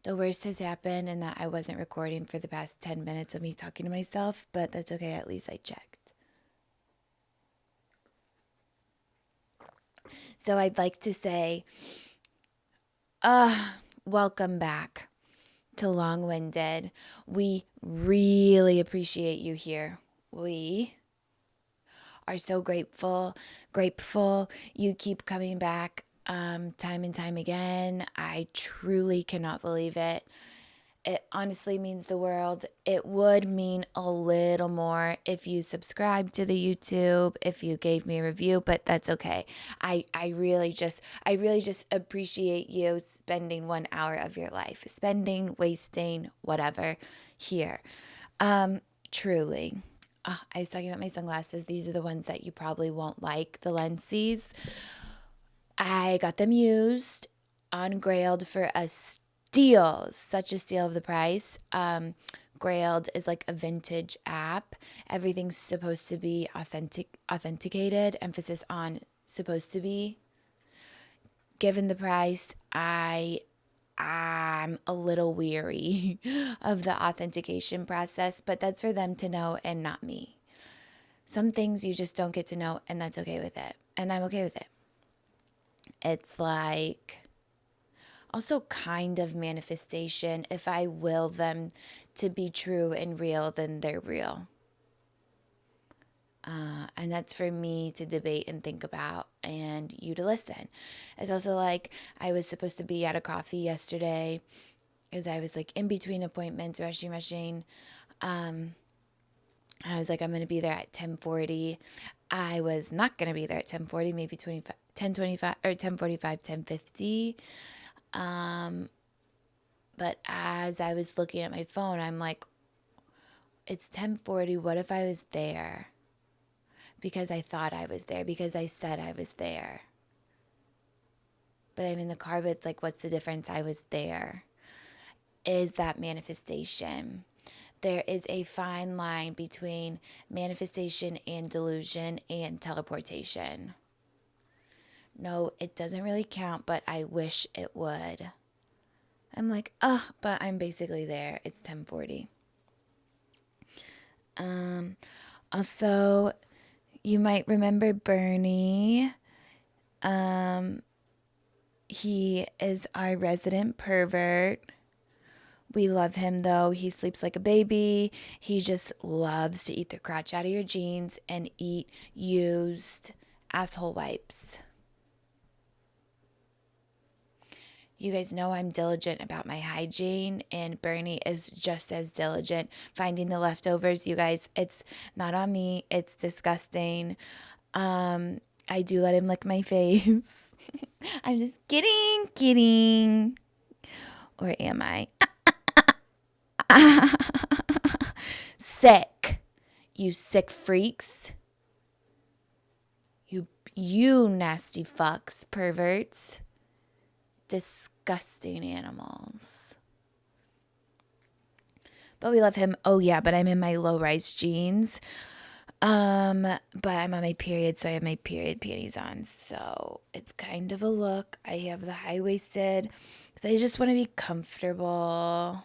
The worst has happened and that I wasn't recording for the past 10 minutes of me talking to myself, but that's okay. At least I checked. So I'd like to say, welcome back to Long Winded. We really appreciate you here. We are so grateful you keep coming back time and time again. I truly cannot believe it. It honestly means the world. It would mean a little more if you subscribed to the YouTube, if you gave me a review, but that's okay. I really just appreciate you spending 1 hour of your life, wasting, whatever, here. Truly. I was talking about my sunglasses. These are the ones that you probably won't like, the Lenses. I got them used on Grailed for a steal, such a steal of the price. Grailed is like a vintage app. Everything's supposed to be authenticated, emphasis on supposed to be. Given the price, I'm a little weary of the authentication process, but that's for them to know and not me. Some things you just don't get to know, and that's okay with it. And I'm okay with it. It's like also kind of manifestation. If I will them to be true and real, then they're real. And that's for me to debate and think about and you to listen. It's also like I was supposed to be at a coffee yesterday because I was like in between appointments, rushing. I was like, I'm going to be there at 10:40. I was not going to be there at 10:40, maybe 10:25 or 10:45, 10:50. But as I was looking at my phone, I'm like, it's 10:40. What if I was there? Because I thought I was there, because I said I was there. But I'm in the car, but it's like, what's the difference? I was there. Is that manifestation? There is a fine line between manifestation and delusion and teleportation. No, it doesn't really count, but I wish it would. I'm like, but I'm basically there. It's 10:40. Also, you might remember Bernie. He is our resident pervert. We love him though. He sleeps like a baby. He just loves to eat the crotch out of your jeans and eat used asshole wipes. You guys know I'm diligent about my hygiene, and Bernie is just as diligent finding the leftovers. You guys, it's not on me. It's disgusting. I do let him lick my face. I'm just kidding. Or am I? Sick. You sick freaks. You nasty fucks, perverts. Disgusting animals. But we love him. Oh yeah, but I'm in my low-rise jeans. But I'm on my period, so I have my period panties on. So it's kind of a look. I have the high-waisted because I just want to be comfortable.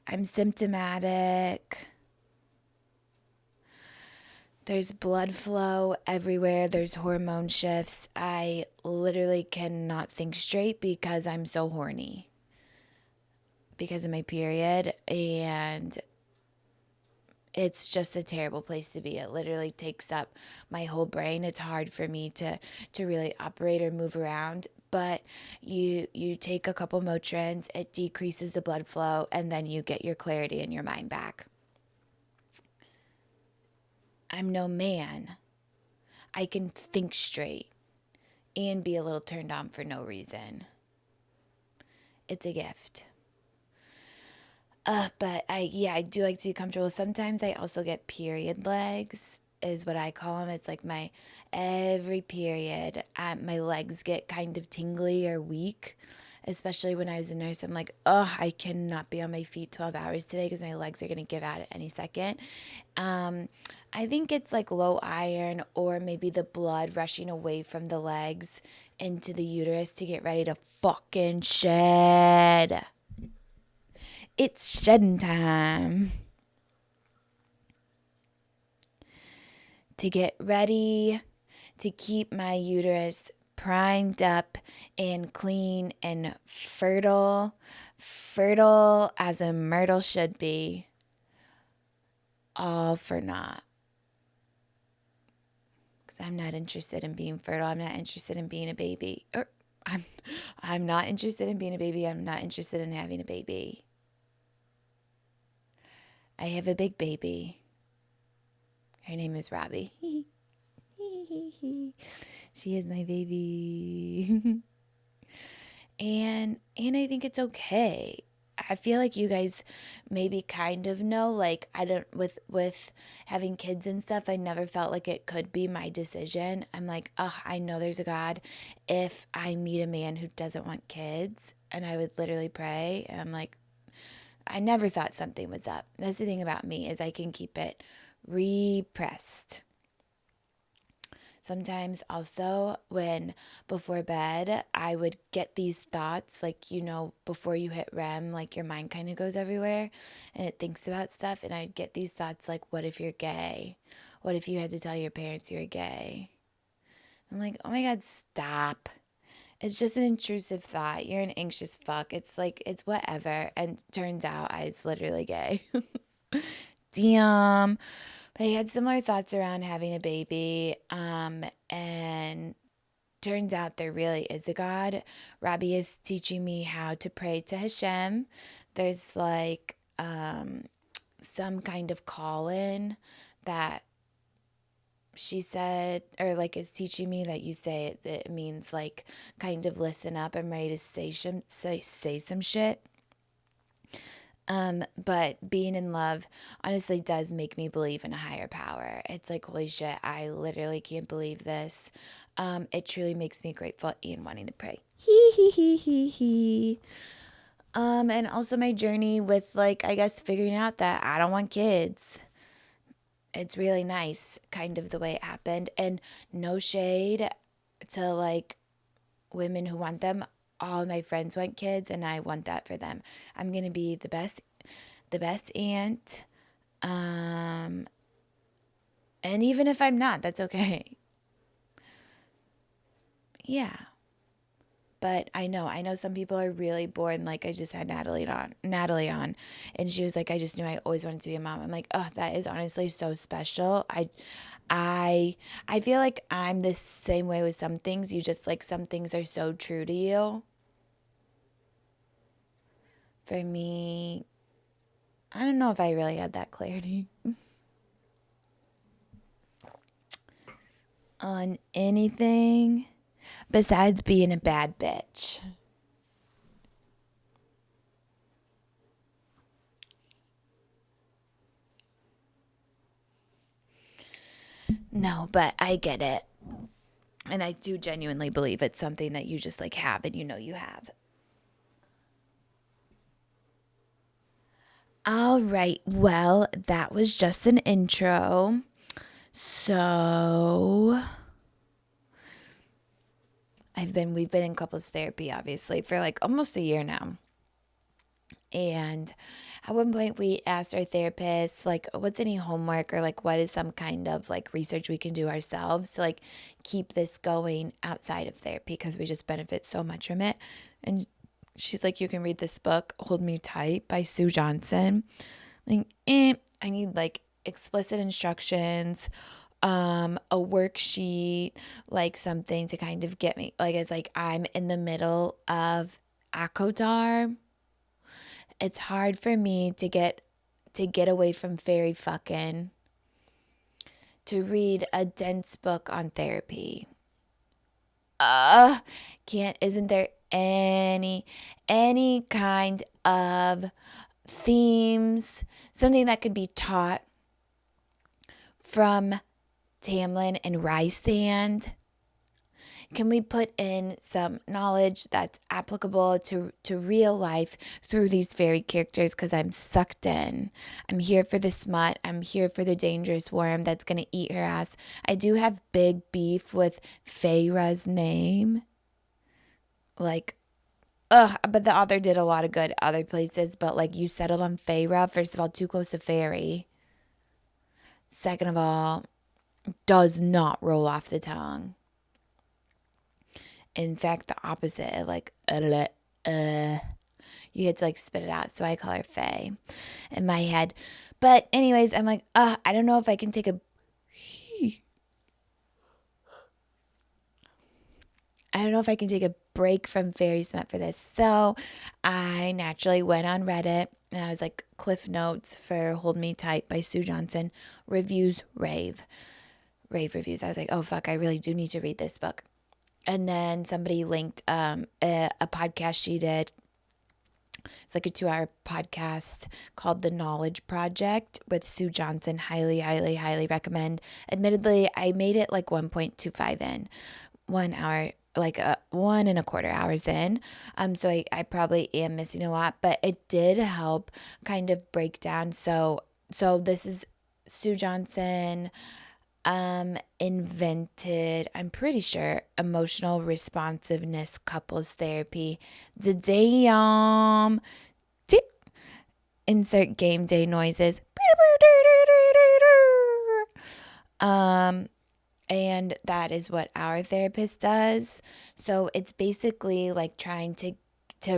I'm symptomatic. There's blood flow everywhere. There's hormone shifts. I literally cannot think straight because I'm so horny. Because of my period. And it's just a terrible place to be. It literally takes up my whole brain. It's hard for me to really operate or move around. But you take a couple Motrins, it decreases the blood flow, and then you get your clarity and your mind back. I'm no man. I can think straight and be a little turned on for no reason. It's a gift. But I do like to be comfortable. Sometimes I also get period legs, is what I call them. It's like every period, my legs get kind of tingly or weak. Especially when I was a nurse, I'm like, I cannot be on my feet 12 hours today because my legs are going to give out at any second. I think it's like low iron or maybe the blood rushing away from the legs into the uterus to get ready to fucking shed. It's shedding time. To get ready to keep my uterus primed up and clean and fertile as a myrtle should be. All for naught. Because I'm not interested in being fertile. I'm not interested in being a baby. I'm not interested in being a baby. I'm not interested in having a baby. I have a big baby. Her name is Robbie. She is my baby. and I think it's okay. I feel like you guys maybe kind of know, like, I don't, with having kids and stuff, I never felt like it could be my decision. I'm like, oh, I know there's a God if I meet a man who doesn't want kids. And I would literally pray. And I'm like, I never thought something was up. That's the thing about me, is I can keep it repressed. Sometimes also before bed, I would get these thoughts, like, before you hit REM, like your mind kind of goes everywhere and it thinks about stuff. And I'd get these thoughts like, what if you're gay? What if you had to tell your parents you're gay? I'm like, oh my God, stop. It's just an intrusive thought. You're an anxious fuck. It's like, it's whatever. And turns out I was literally gay. Damn. But I had similar thoughts around having a baby, and turns out there really is a God. Robbie is teaching me how to pray to Hashem. There's like some kind of call-in that she said, or like is teaching me, that you say it, that it means like kind of listen up. I'm ready to say some shit. But being in love honestly does make me believe in a higher power. It's like, holy shit, I literally can't believe this. It truly makes me grateful and wanting to pray. And also my journey with, like, I guess figuring out that I don't want kids. It's really nice, kind of the way it happened. And no shade to like women who want them. All my friends want kids, and I want that for them. I'm going to be the best aunt. And even if I'm not, that's okay. Yeah. But I know some people are really bored. Like, I just had Natalie on, and she was like, I just knew I always wanted to be a mom. I'm like, oh, that is honestly so special. I feel like I'm the same way with some things. You just, like, some things are so true to you. For me, I don't know if I really had that clarity on anything besides being a bad bitch. No, but I get it. And I do genuinely believe it's something that you just, like, have, and you have. All right. Well, that was just an intro. So we've been in couples therapy, obviously, for like almost a year now. And at one point we asked our therapist, like, what's any homework, or like, what is some kind of like research we can do ourselves to like keep this going outside of therapy, because we just benefit so much from it. And she's like, you can read this book, Hold Me Tight by Sue Johnson. Like, I need like explicit instructions, a worksheet, like something to kind of get me, like, it's like I'm in the middle of Akodar. It's hard for me to get away from fairy fucking to read a dense book on therapy. Isn't there any kind of themes, something that could be taught from Tamlin and Rysand? Can we put in some knowledge that's applicable to real life through these fairy characters? Because I'm sucked in. I'm here for the smut. I'm here for the dangerous worm that's going to eat her ass. I do have big beef with Feyre's name. Like, but the author did a lot of good other places. But like, you settled on Feyre. First of all, too close to fairy. Second of all, does not roll off the tongue. In fact, the opposite. Like, you had to like spit it out. So I call her Faye in my head. But anyways, I'm like, I don't know if I can take a break from fairy smut for this. So I naturally went on Reddit and I was like, Cliff Notes for Hold Me Tight by Sue Johnson. Reviews, rave reviews. I was like, oh fuck, I really do need to read this book. And then somebody linked a podcast she did. It's like a 2-hour podcast called The Knowledge Project with Sue Johnson. Highly, highly, highly recommend. Admittedly, I made it like 1.25 in. 1 hour, like 1.25 hours in. So I probably am missing a lot, but it did help kind of break down. So this is Sue Johnson invented, I'm pretty sure, emotional responsiveness couples therapy. Damn. Insert game day noises. And that is what our therapist does. So it's basically like trying to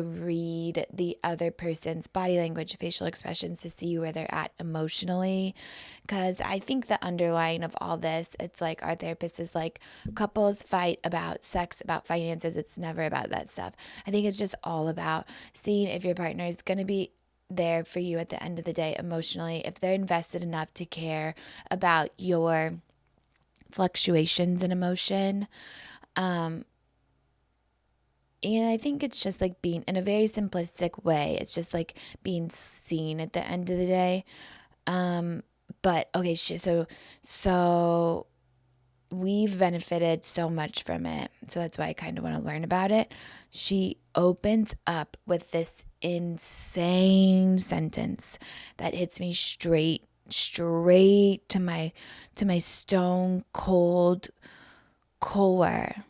read the other person's body language, facial expressions to see where they're at emotionally. Because I think the underlying of all this, it's like our therapist is like, couples fight about sex, about finances. It's never about that stuff. I think it's just all about seeing if your partner is going to be there for you at the end of the day emotionally, if they're invested enough to care about your fluctuations in emotion. And I think it's just like being, in a very simplistic way, it's just like being seen at the end of the day. But okay, so we've benefited so much from it. So that's why I kind of want to learn about it. She opens up with this insane sentence that hits me straight to my stone cold core.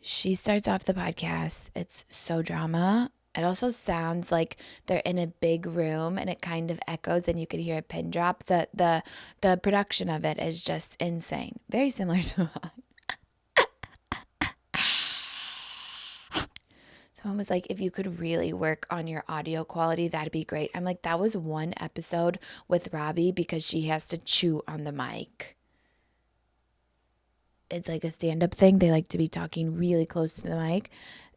She starts off the podcast. It's so drama. It also sounds like they're in a big room and it kind of echoes and you could hear a pin drop. The production of it is just insane. Very similar to someone was like, if you could really work on your audio quality, that'd be great. I'm like, that was one episode with Robbie because she has to chew on the mic. It's like a stand-up thing. They like to be talking really close to the mic.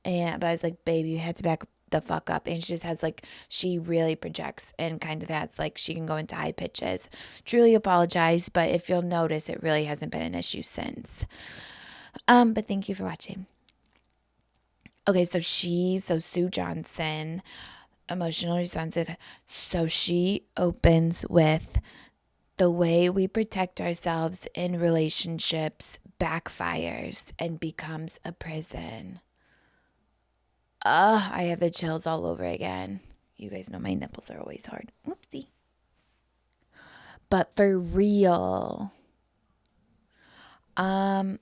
But I was like, baby, you had to back the fuck up. And she just has like, she really projects and kind of has like, she can go into high pitches. Truly apologize, but if you'll notice, it really hasn't been an issue since. But thank you for watching. Okay, so Sue Johnson, emotional responsive. So she opens with, the way we protect ourselves in relationships backfires and becomes a prison. I have the chills all over again. You guys know my nipples are always hard. Whoopsie. But for real, I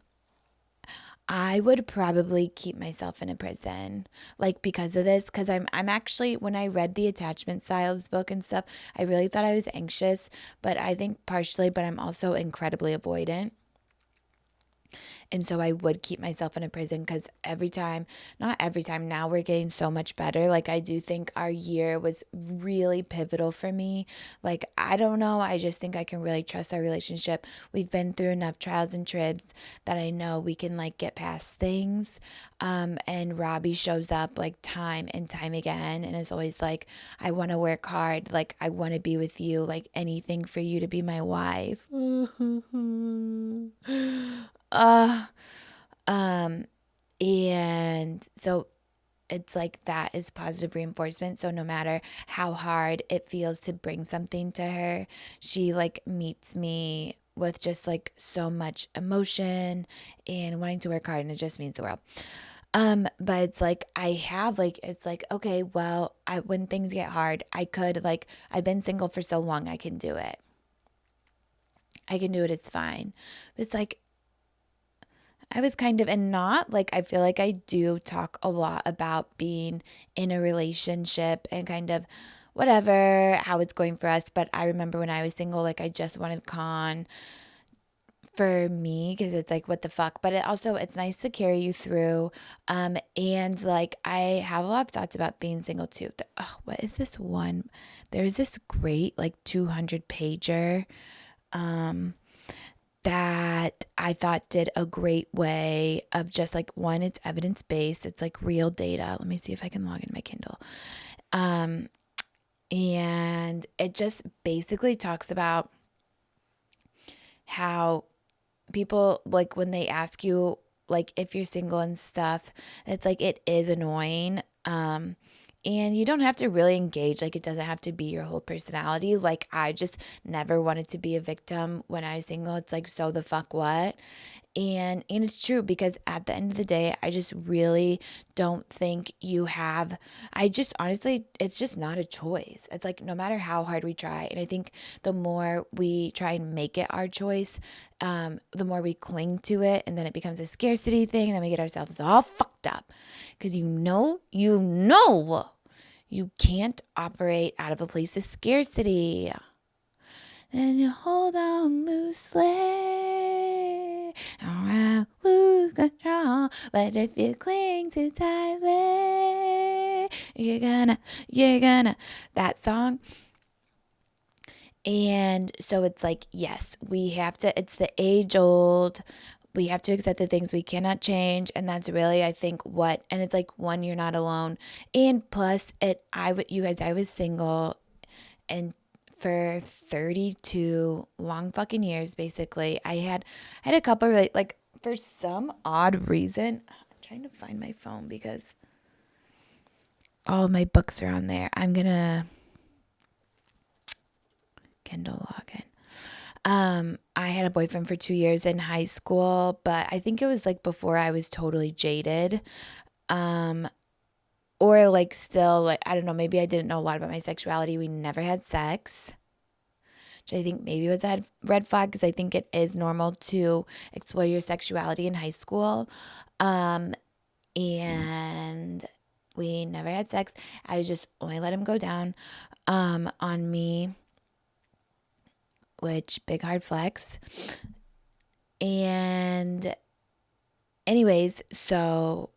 would probably keep myself in a prison, like, because of this, because I'm actually, when I read the attachment styles book and stuff, I really thought I was anxious, but I think partially, but I'm also incredibly avoidant. And so I would keep myself in a prison because not every time, now we're getting so much better. Like, I do think our year was really pivotal for me. Like, I don't know. I just think I can really trust our relationship. We've been through enough trials and tribs that I know we can like get past things. And Robbie shows up like time and time again and is always like, I want to work hard. Like, I want to be with you. Like, anything for you to be my wife. And so it's like, that is positive reinforcement. So no matter how hard it feels to bring something to her, she like meets me with just like so much emotion and wanting to work hard, and it just means the world. But it's like, it's like, okay, well, when things get hard, I've been single for so long, I can do it. It's fine. It's like, I was kind of, and not like, I feel like I do talk a lot about being in a relationship and kind of whatever, how it's going for us. But I remember when I was single, like I just wanted Con for me because it's like, what the fuck. But it also, it's nice to carry you through. And like, I have a lot of thoughts about being single too. What is this one? There's this great like 200 pager that I thought did a great way of just like, one, it's evidence based. It's like real data. Let me see if I can log in my Kindle. And it just basically talks about how people, like when they ask you like if you're single and stuff, it's like it is annoying. And you don't have to really engage. Like it doesn't have to be your whole personality. Like I just never wanted to be a victim when I was single. It's like, so the fuck what? And it's true, because at the end of the day, I just really don't think you have, I just honestly, it's just not a choice. It's like no matter how hard we try. And I think the more we try and make it our choice, the more we cling to it. And then it becomes a scarcity thing. And then we get ourselves all fucked up because you can't operate out of a place of scarcity. And you hold on loosely, or lose control. But if you cling too tightly, you're gonna, that song. And so it's like, yes, we have to, it's the age old, we have to accept the things we cannot change. And that's really, I think, and it's like, one, you're not alone. And plus I was single and for 32 long fucking years, basically. I had a couple really, like, for some odd reason, I'm trying to find my phone because all of my books are on there. I'm gonna Kindle login. I had a boyfriend for 2 years in high school, but I think it was like before I was totally jaded. Or like still, like, I don't know, maybe I didn't know a lot about my sexuality. We never had sex, which I think maybe was a red flag, because I think it is normal to explore your sexuality in high school. And we never had sex. I just only let him go down on me, which big hard flex. And anyways, so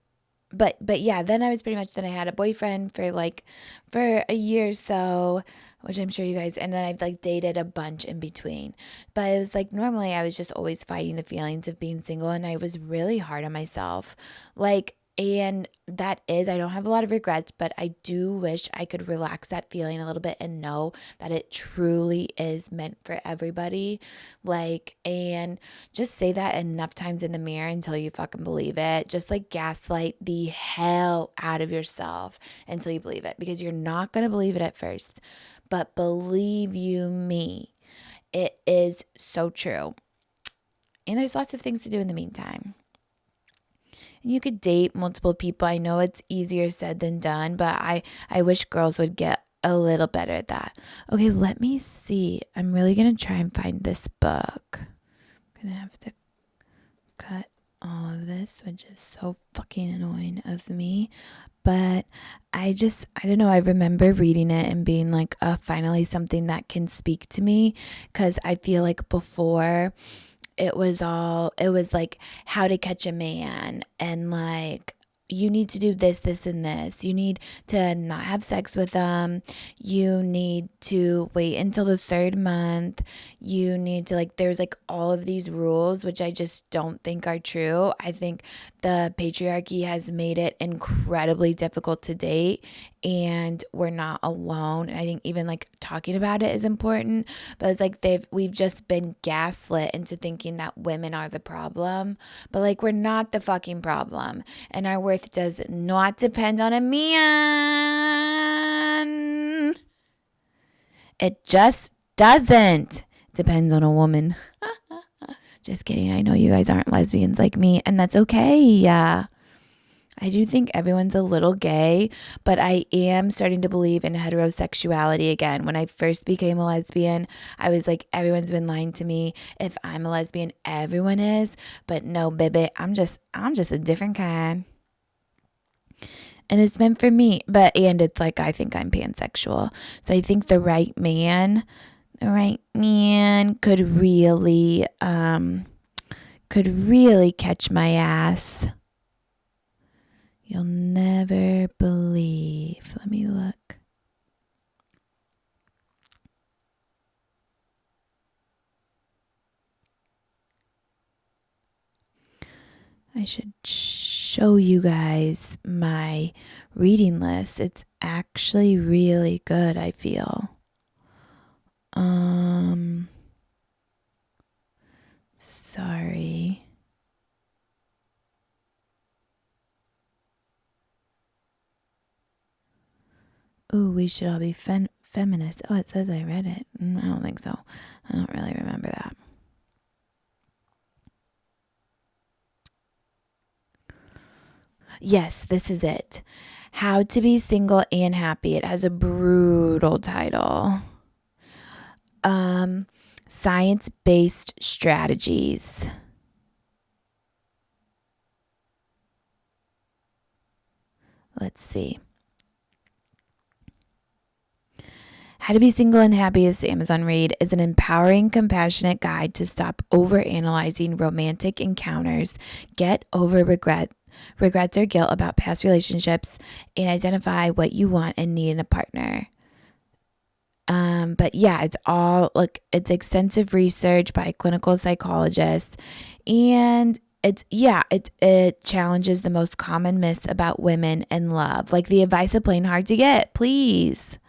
but yeah, then I had a boyfriend for a year or so, which I'm sure you guys, and then I've like dated a bunch in between. But it was like, normally I was just always fighting the feelings of being single, and I was really hard on myself. And that is, I don't have a lot of regrets, but I do wish I could relax that feeling a little bit and know that it truly is meant for everybody. And just say that enough times in the mirror until you fucking believe it. Just like gaslight the hell out of yourself until you believe it, because you're not going to believe it at first. But believe you me, it is so true. And there's lots of things to do in the meantime. And you could date multiple people. I know it's easier said than done, but I wish girls would get a little better at that. Okay, let me see. I'm really going to try and find this book. I'm going to have to cut all of this, which is so fucking annoying of me. But I don't know. I remember reading it and being like, finally something that can speak to me. Because I feel like before, it was like how to catch a man, and like, you need to do this, this, and this. You need to not have sex with them. You need to wait until the 3rd month. You need to there's like all of these rules, which I just don't think are true. I think the patriarchy has made it incredibly difficult to date, and we're not alone. And I think even like talking about it is important, but it's like we've just been gaslit into thinking that women are the problem, but like, we're not the fucking problem, and our worth does not depend on a man. It just doesn't. Depends on a woman. Just kidding. I know you guys aren't lesbians like me, and that's okay. Yeah. I do think everyone's a little gay, but I am starting to believe in heterosexuality again. When I first became a lesbian, I was like, everyone's been lying to me. If I'm a lesbian, everyone is. But no, baby, I'm just a different kind. And it's meant for me. And it's like, I think I'm pansexual. So I think the right man could really catch my ass. You'll never believe. Let me look. I should show you guys my reading list. It's actually really good, I feel. Sorry. Ooh, we should all be feminist. Oh, it says I read it. I don't think so. I don't really remember that. Yes, this is it. How to Be Single and Happy. It has a brutal title. Science-based strategies. Let's see. How to Be Single and Happy, is Amazon read, is an empowering, compassionate guide to stop overanalyzing romantic encounters, get over regrets or guilt about past relationships, and identify what you want and need in a partner. But yeah, it's extensive research by clinical psychologists, and it challenges the most common myths about women and love, like the advice of playing hard to get, please.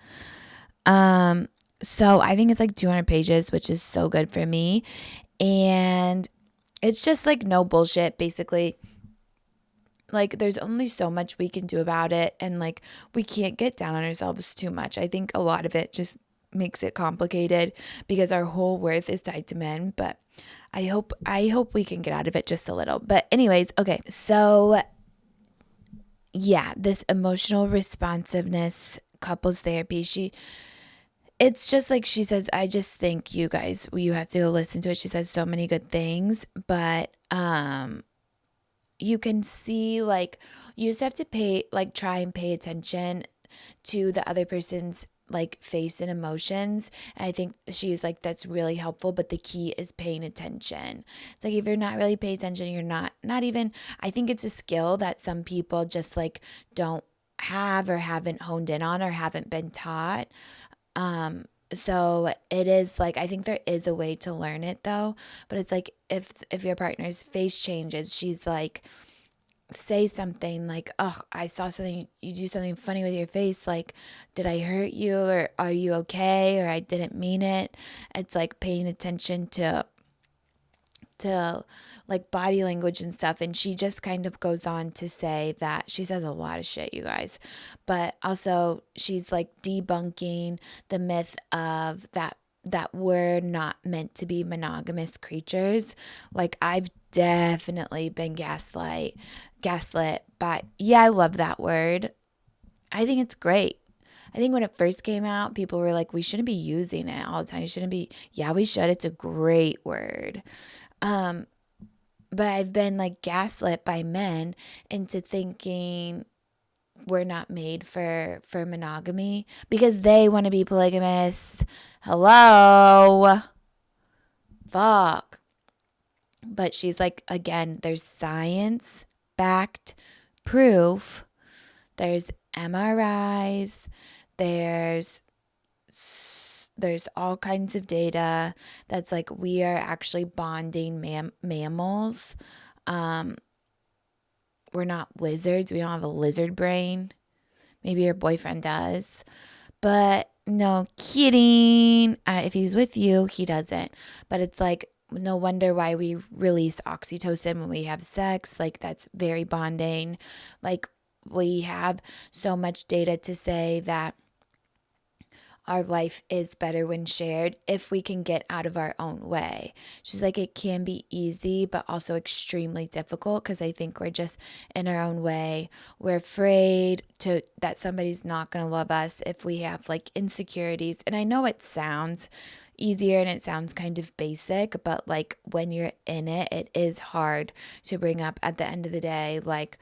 So I think it's like 200 pages, which is so good for me. And it's just like no bullshit, basically. Like there's only so much we can do about it. And like we can't get down on ourselves too much. I think a lot of it just makes it complicated because our whole worth is tied to men. But I hope we can get out of it just a little. But anyways, okay. So yeah, this emotional responsiveness couples therapy, it's just like she says, I just think you guys, you have to go listen to it. She says so many good things, but you can see, like, you just have to try and pay attention to the other person's like face and emotions. And I think she's like, that's really helpful, but the key is paying attention. It's like, if you're not really paying attention, you're not even, I think it's a skill that some people just like don't have or haven't honed in on or haven't been taught. So it is like, I think there is a way to learn it though, but it's like if your partner's face changes, she's like, say something like, oh, I saw something, you do something funny with your face, like, did I hurt you, or are you okay, or I didn't mean it. It's like paying attention to like body language and stuff. And she just kind of goes on to say that she says a lot of shit, you guys, but also she's like debunking the myth of that we're not meant to be monogamous creatures. Like I've definitely been gaslit, but yeah, I love that word. I think it's great. I think when it first came out, people were like, we shouldn't be using it all the time. You shouldn't be. Yeah, we should. It's a great word. But I've been like gaslit by men into thinking we're not made for monogamy because they want to be polygamous. Hello. Fuck. But she's like, again, there's science backed proof. There's MRIs. There's all kinds of data that's like, we are actually bonding mammals. We're not lizards. We don't have a lizard brain. Maybe your boyfriend does. But no, kidding. If he's with you, he doesn't. But it's like, no wonder why we release oxytocin when we have sex. Like, that's very bonding. Like, we have so much data to say that our life is better when shared if we can get out of our own way. She's like, it can be easy, but also extremely difficult because I think we're just in our own way. We're afraid that somebody's not going to love us if we have like insecurities. And I know it sounds easier and it sounds kind of basic, but like when you're in it, it is hard to bring up at the end of the day, like,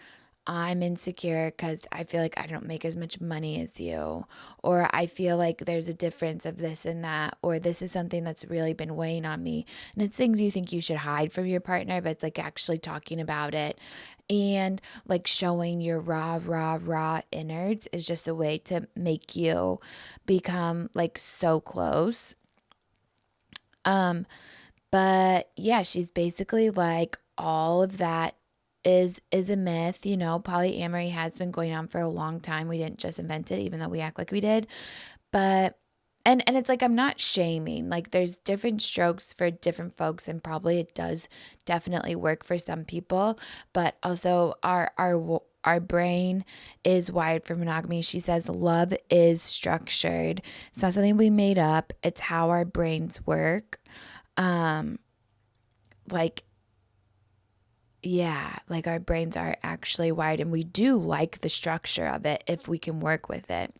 I'm insecure because I feel like I don't make as much money as you, or I feel like there's a difference of this and that, or this is something that's really been weighing on me. And it's things you think you should hide from your partner, but it's like actually talking about it and like showing your raw innards is just a way to make you become like so close. But yeah, she's basically like all of that is a myth. Polyamory has been going on for a long time. We didn't just invent it, even though we act like we did. But and it's like I'm not shaming. Like there's different strokes for different folks, and probably it does definitely work for some people. But also our brain is wired for monogamy. She says love is structured. It's not something we made up. It's how our brains work. Like, yeah, like our brains are actually wired and we do like the structure of it if we can work with it.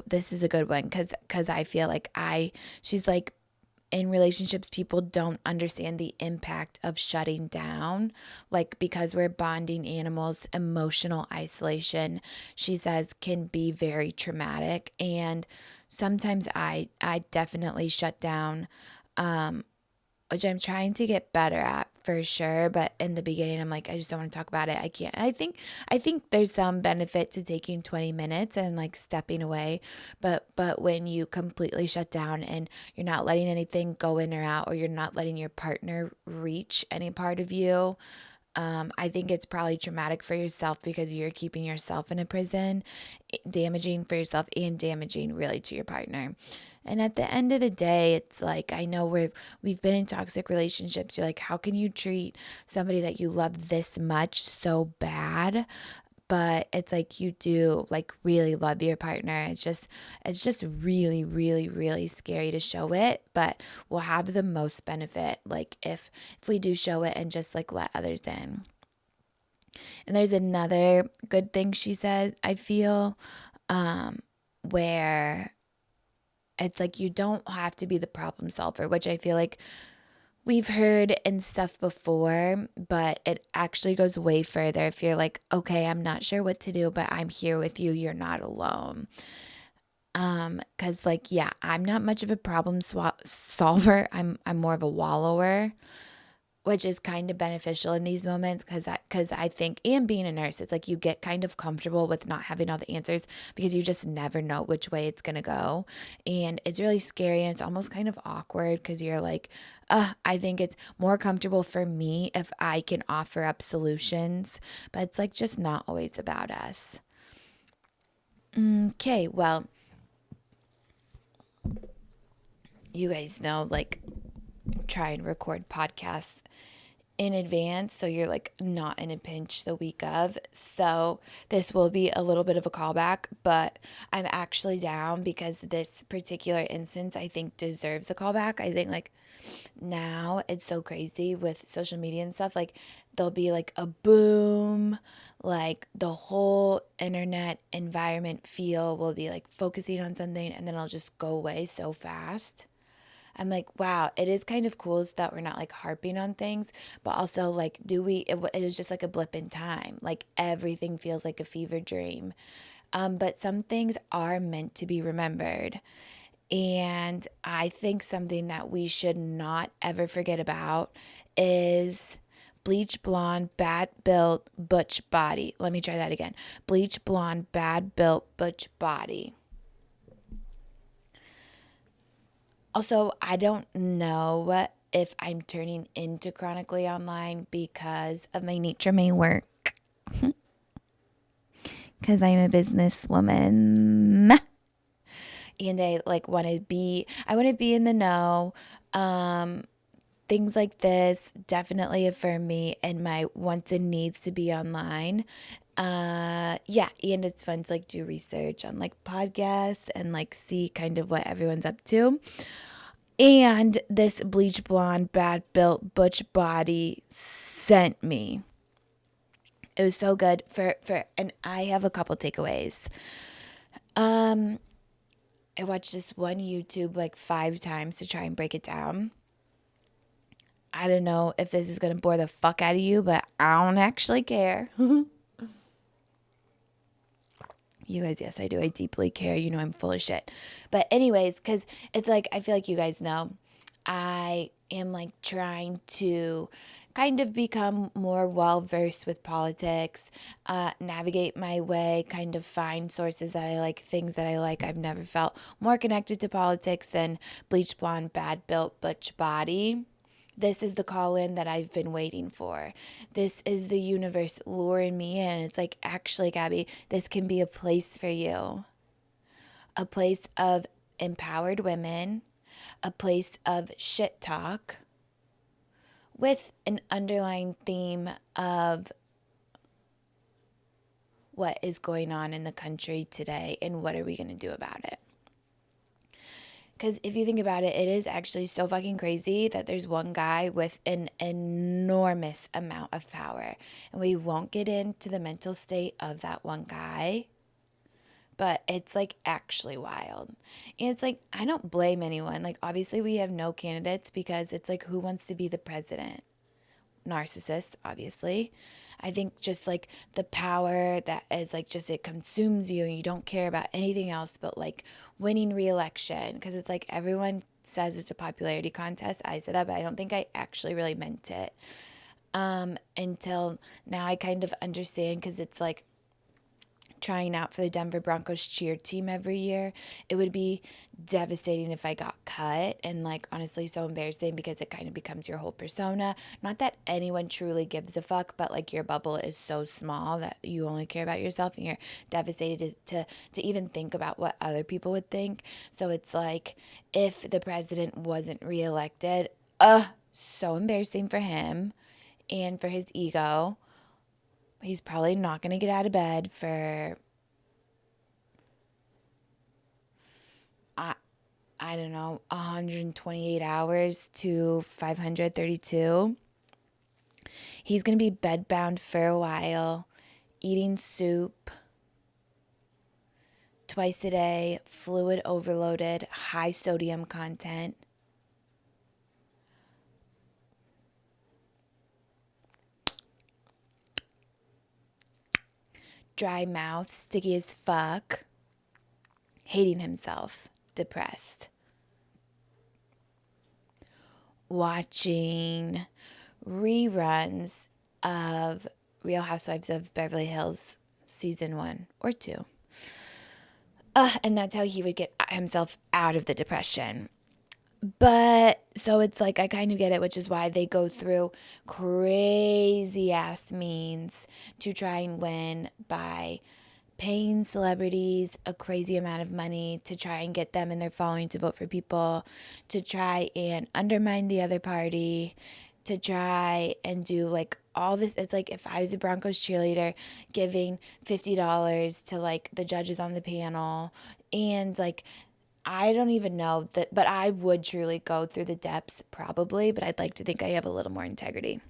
This is a good one because I feel like she's like, in relationships, people don't understand the impact of shutting down. Like, because we're bonding animals, emotional isolation, she says, can be very traumatic. And sometimes I definitely shut down, which I'm trying to get better at for sure. But in the beginning, I'm like, I just don't want to talk about it. I can't. I think there's some benefit to taking 20 minutes and like stepping away. But when you completely shut down and you're not letting anything go in or out, or you're not letting your partner reach any part of you, I think it's probably traumatic for yourself because you're keeping yourself in a prison, damaging for yourself and damaging really to your partner. And at the end of the day, it's like, I know we've been in toxic relationships. You're like, how can you treat somebody that you love this much so bad? But it's like you do like really love your partner. It's just really, really, really scary to show it, but we'll have the most benefit like if we do show it and just like let others in. And there's another good thing she says, I feel, where it's like you don't have to be the problem solver, which I feel like we've heard and stuff before, but it actually goes way further. If you're like, okay, I'm not sure what to do, but I'm here with you, you're not alone. Cause like, yeah, I'm not much of a problem solver. I'm more of a wallower, which is kind of beneficial in these moments because I think, and being a nurse, it's like you get kind of comfortable with not having all the answers because you just never know which way it's going to go. And it's really scary and it's almost kind of awkward because you're like, I think it's more comfortable for me if I can offer up solutions, but it's like just not always about us. Okay, well, you guys know, like, try and record podcasts in advance so you're like not in a pinch the week of. So this will be a little bit of a callback, but I'm actually down because this particular instance I think deserves a callback. I think like now it's so crazy with social media and stuff, like there'll be like a boom, like the whole internet environment feel will be like focusing on something and then it'll just go away so fast. I'm like, wow, it is kind of cool that we're not like harping on things, but also like, it was just like a blip in time. Like everything feels like a fever dream. But some things are meant to be remembered. And I think something that we should not ever forget about is bleach blonde, bad built, butch body. Let me try that again. Bleach blonde, bad built, butch body. Also, I don't know if I'm turning into chronically online because of my nature may work. Because I'm a businesswoman. And I want to be in the know. Things like this definitely affirm me and my wants and needs to be online. Yeah, and it's fun to like do research on like podcasts and like see kind of what everyone's up to. And this bleach blonde, bad built butch body sent me. It was so good and I have a couple takeaways. I watched this one YouTube like 5 times to try and break it down. I don't know if this is going to bore the fuck out of you, but I don't actually care. You guys, yes, I do. I deeply care. You know, I'm full of shit. But anyways, because it's like, I feel like you guys know, I am like trying to kind of become more well versed with politics, navigate my way, kind of find sources that I like, things that I like. I've never felt more connected to politics than bleach blonde, bad built, butch body. This is the call in that I've been waiting for. This is the universe luring me in. It's like, actually, Gabby, this can be a place for you. A place of empowered women, a place of shit talk, with an underlying theme of what is going on in the country today and what are we going to do about it. Because if you think about it, it is actually so fucking crazy that there's one guy with an enormous amount of power. And we won't get into the mental state of that one guy, but it's like actually wild. And it's like, I don't blame anyone. Like, obviously, we have no candidates because it's like, who wants to be the president? Narcissists, obviously. I think just like the power that is like just it consumes you and you don't care about anything else but like winning re-election, because it's like everyone says it's a popularity contest. I said that, but I don't think I actually really meant it until now. I kind of understand, because it's like trying out for the Denver Broncos cheer team every year. It would be devastating if I got cut, and like honestly so embarrassing, because it kind of becomes your whole persona. Not that anyone truly gives a fuck, but like your bubble is so small that you only care about yourself and you're devastated to even think about what other people would think. So it's like, if the president wasn't reelected, so embarrassing for him and for his ego. He's probably not going to get out of bed for, I don't know, 128 hours to 532. He's going to be bedbound for a while, eating soup twice a day, fluid overloaded, high sodium content. Dry mouth, sticky as fuck, hating himself, depressed. Watching reruns of Real Housewives of Beverly Hills season 1 or 2. And that's how he would get himself out of the depression. But so it's like, I kind of get it, which is why they go through crazy ass means to try and win by paying celebrities a crazy amount of money to try and get them and their following to vote for people, to try and undermine the other party, to try and do like all this. It's like, if I was a Broncos cheerleader, giving $50 to like the judges on the panel, and like, I don't even know that, but I would truly go through the depths probably, but I'd like to think I have a little more integrity.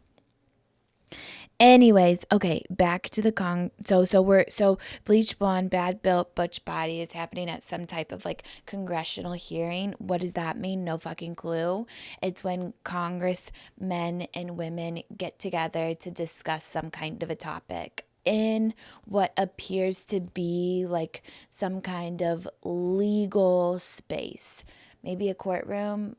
Anyways, okay, back to the so bleach blonde, bad built, butch body is happening at some type of like congressional hearing. What does that mean? No fucking clue. It's when congressmen and women get together to discuss some kind of a topic in what appears to be like some kind of legal space, maybe a courtroom.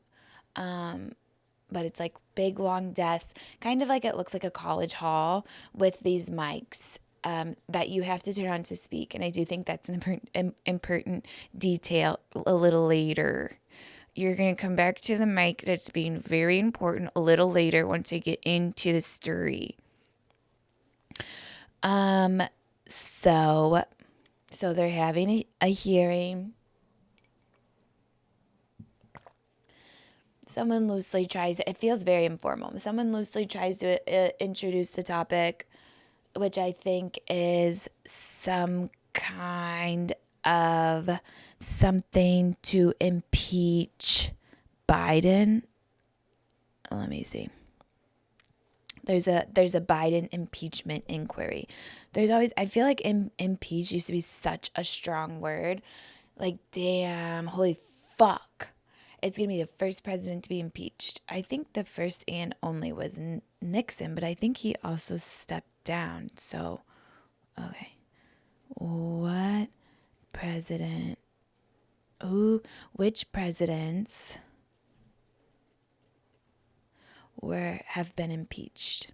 But it's like big, long desks, kind of like it looks like a college hall with these mics that you have to turn on to speak. And I do think that's an important detail a little later. You're going to come back to the mic that's being very important a little later once I get into the story. So they're having a hearing. Someone loosely tries, it feels very informal. Someone loosely tries to introduce the topic. which I think is some kind of something to impeach Biden. Let me see. There's a Biden impeachment inquiry. There's always, I feel like impeach used to be such a strong word. Like, damn, holy fuck. It's going to be the first president to be impeached. I think the first and only was Nixon, but I think he also stepped down. So, okay. What president? Which presidents have been impeached?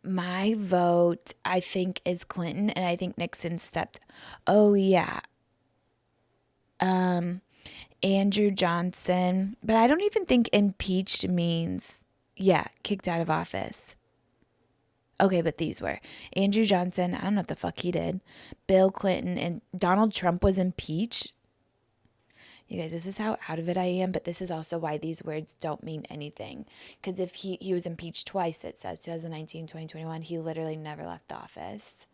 My vote, I think, is Clinton, and I think Nixon stepped. Oh yeah, Andrew Johnson, but I don't even think impeached means, yeah, kicked out of office. Okay, but these were Andrew Johnson. I don't know what the fuck he did. Bill Clinton and Donald Trump was impeached. You guys, this is how out of it I am, but this is also why these words don't mean anything. Because if he was impeached twice, it says 2019, 2021, he literally never left the office.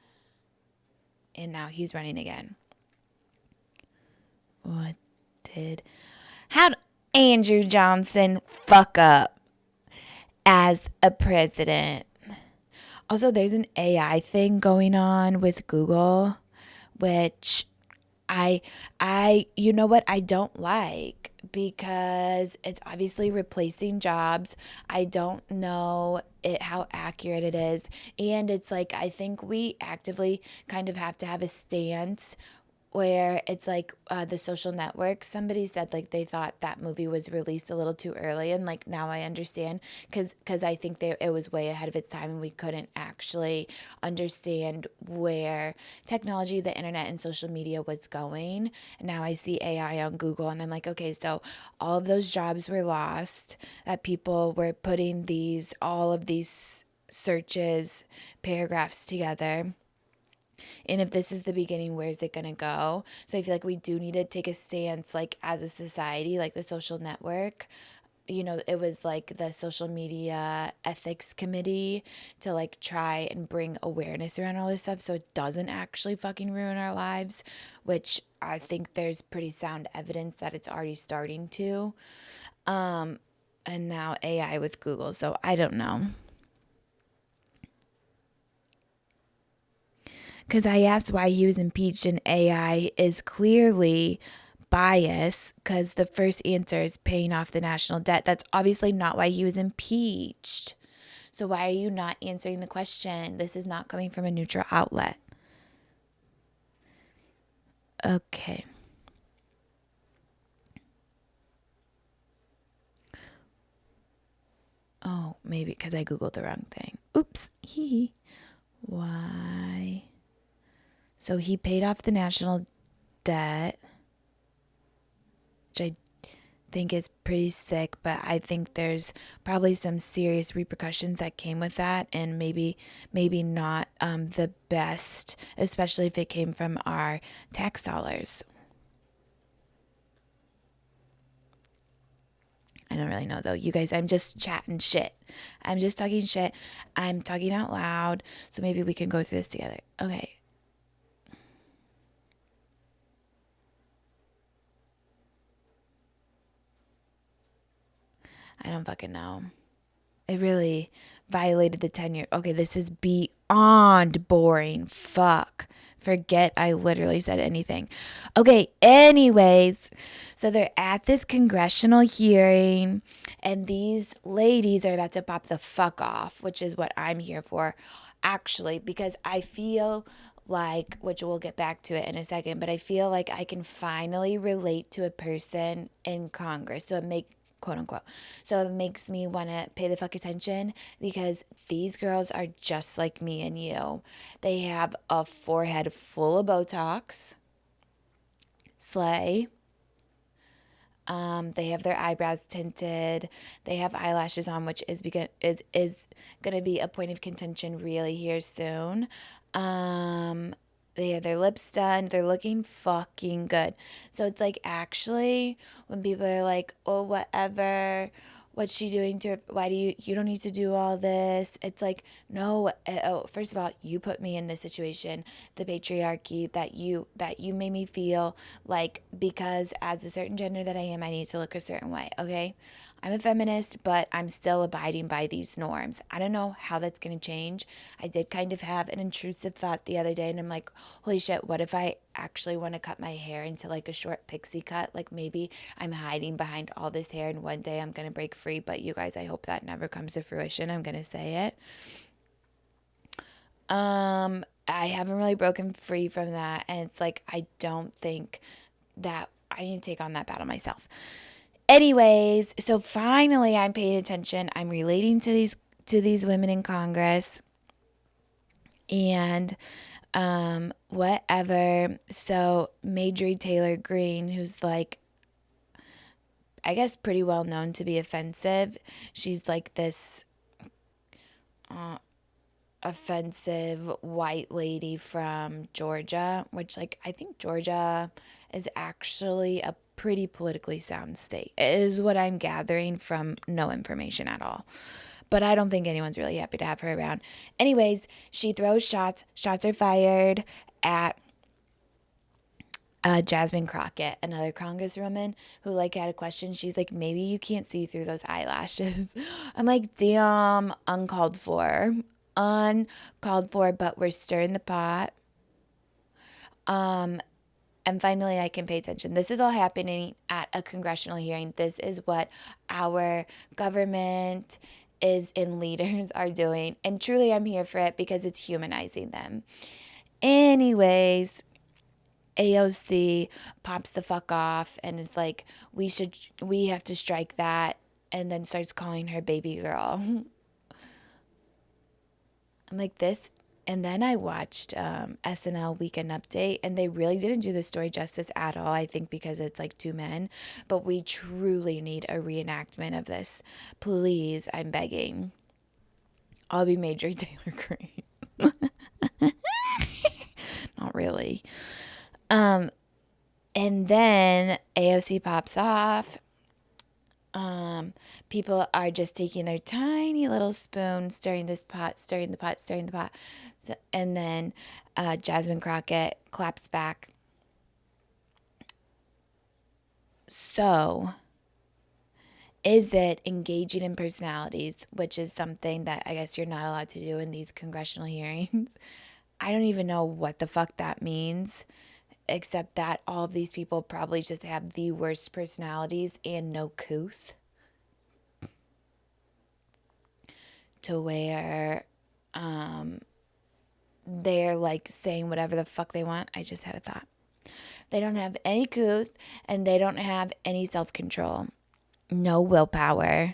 And now he's running again. How'd Andrew Johnson fuck up as a president? Also, there's an AI thing going on with Google, which you know what, I don't like, because it's obviously replacing jobs. I don't know how accurate it is. And it's like, I think we actively kind of have to have a stance where it's like The Social Network. Somebody said like they thought that movie was released a little too early, and like now I understand, because I think it was way ahead of its time, and we couldn't actually understand where technology, the internet, and social media was going. And now I see AI on Google, and I'm like, okay, so all of those jobs were lost, that people were putting all of these searches, paragraphs together. And if this is the beginning, where's it going to go? So I feel like we do need to take a stance, like as a society, like The Social Network. You know, it was like the social media ethics committee to like try and bring awareness around all this stuff so it doesn't actually fucking ruin our lives, which I think there's pretty sound evidence that it's already starting to. And now AI with Google. So I don't know. Because I asked why he was impeached, and AI is clearly biased because the first answer is paying off the national debt. That's obviously not why he was impeached. So why are you not answering the question? This is not coming from a neutral outlet. Okay. Oh, maybe because I Googled the wrong thing. Oops. Why? So he paid off the national debt, which I think is pretty sick, but I think there's probably some serious repercussions that came with that, and maybe not the best, especially if it came from our tax dollars. I don't really know though. You guys, I'm just chatting shit. I'm just talking shit. I'm talking out loud, so maybe we can go through this together. Okay. I don't fucking know. It really violated the 10-year. Okay, this is beyond boring. Fuck. Forget I literally said anything. Okay, anyways, so they're at this congressional hearing, and these ladies are about to pop the fuck off, which is what I'm here for, actually, because I feel like, which we'll get back to it in a second, but I feel like I can finally relate to a person in Congress. So quote unquote. So it makes me want to pay the fuck attention, because these girls are just like me and you. They have a forehead full of Botox. Slay. They have their eyebrows tinted. They have eyelashes on, which is going to be a point of contention really here soon. They have their lips done. They're looking fucking good. So it's like, actually, when people are like, oh, whatever, what's she doing to her? Why do you don't need to do all this? It's like, no, first of all, you put me in this situation, the patriarchy that you made me feel like, because as a certain gender that I am, I need to look a certain way. Okay. I'm a feminist, but I'm still abiding by these norms. I don't know how that's going to change. I did kind of have an intrusive thought the other day, and I'm like, holy shit, what if I actually want to cut my hair into like a short pixie cut? Like maybe I'm hiding behind all this hair and one day I'm going to break free. But you guys, I hope that never comes to fruition. I'm going to say it. I haven't really broken free from that. And it's like, I don't think that I need to take on that battle myself. Anyways, so finally I'm paying attention. I'm relating to these women in Congress and whatever. So Marjorie Taylor Greene, who's like, I guess pretty well known to be offensive. She's like this offensive white lady from Georgia, which like I think Georgia is actually a pretty politically sound state, is what I'm gathering from no information at all. But I don't think anyone's really happy to have her around. Anyways, she throws shots. Shots are fired at Jasmine Crockett, another congresswoman who like had a question. She's like, maybe you can't see through those eyelashes. I'm like, damn, uncalled for, but we're stirring the pot. And finally, I can pay attention. This is all happening at a congressional hearing. This is what our government is and leaders are doing. And truly, I'm here for it because it's humanizing them. Anyways, AOC pops the fuck off and is like, we have to strike that, and then starts calling her baby girl. I'm like, this. And then I watched SNL Weekend Update, and they really didn't do the story justice at all, I think because it's like two men. But we truly need a reenactment of this. Please, I'm begging. I'll be Marjorie Taylor Greene. Not really. And then AOC pops off. People are just taking their tiny little spoon, stirring the pot. And then Jasmine Crockett claps back. So, is it engaging in personalities, which is something that I guess you're not allowed to do in these congressional hearings? I don't even know what the fuck that means, except that all of these people probably just have the worst personalities and no couth. To where they're like saying whatever the fuck they want. I just had a thought. They don't have any couth and they don't have any self-control. No willpower.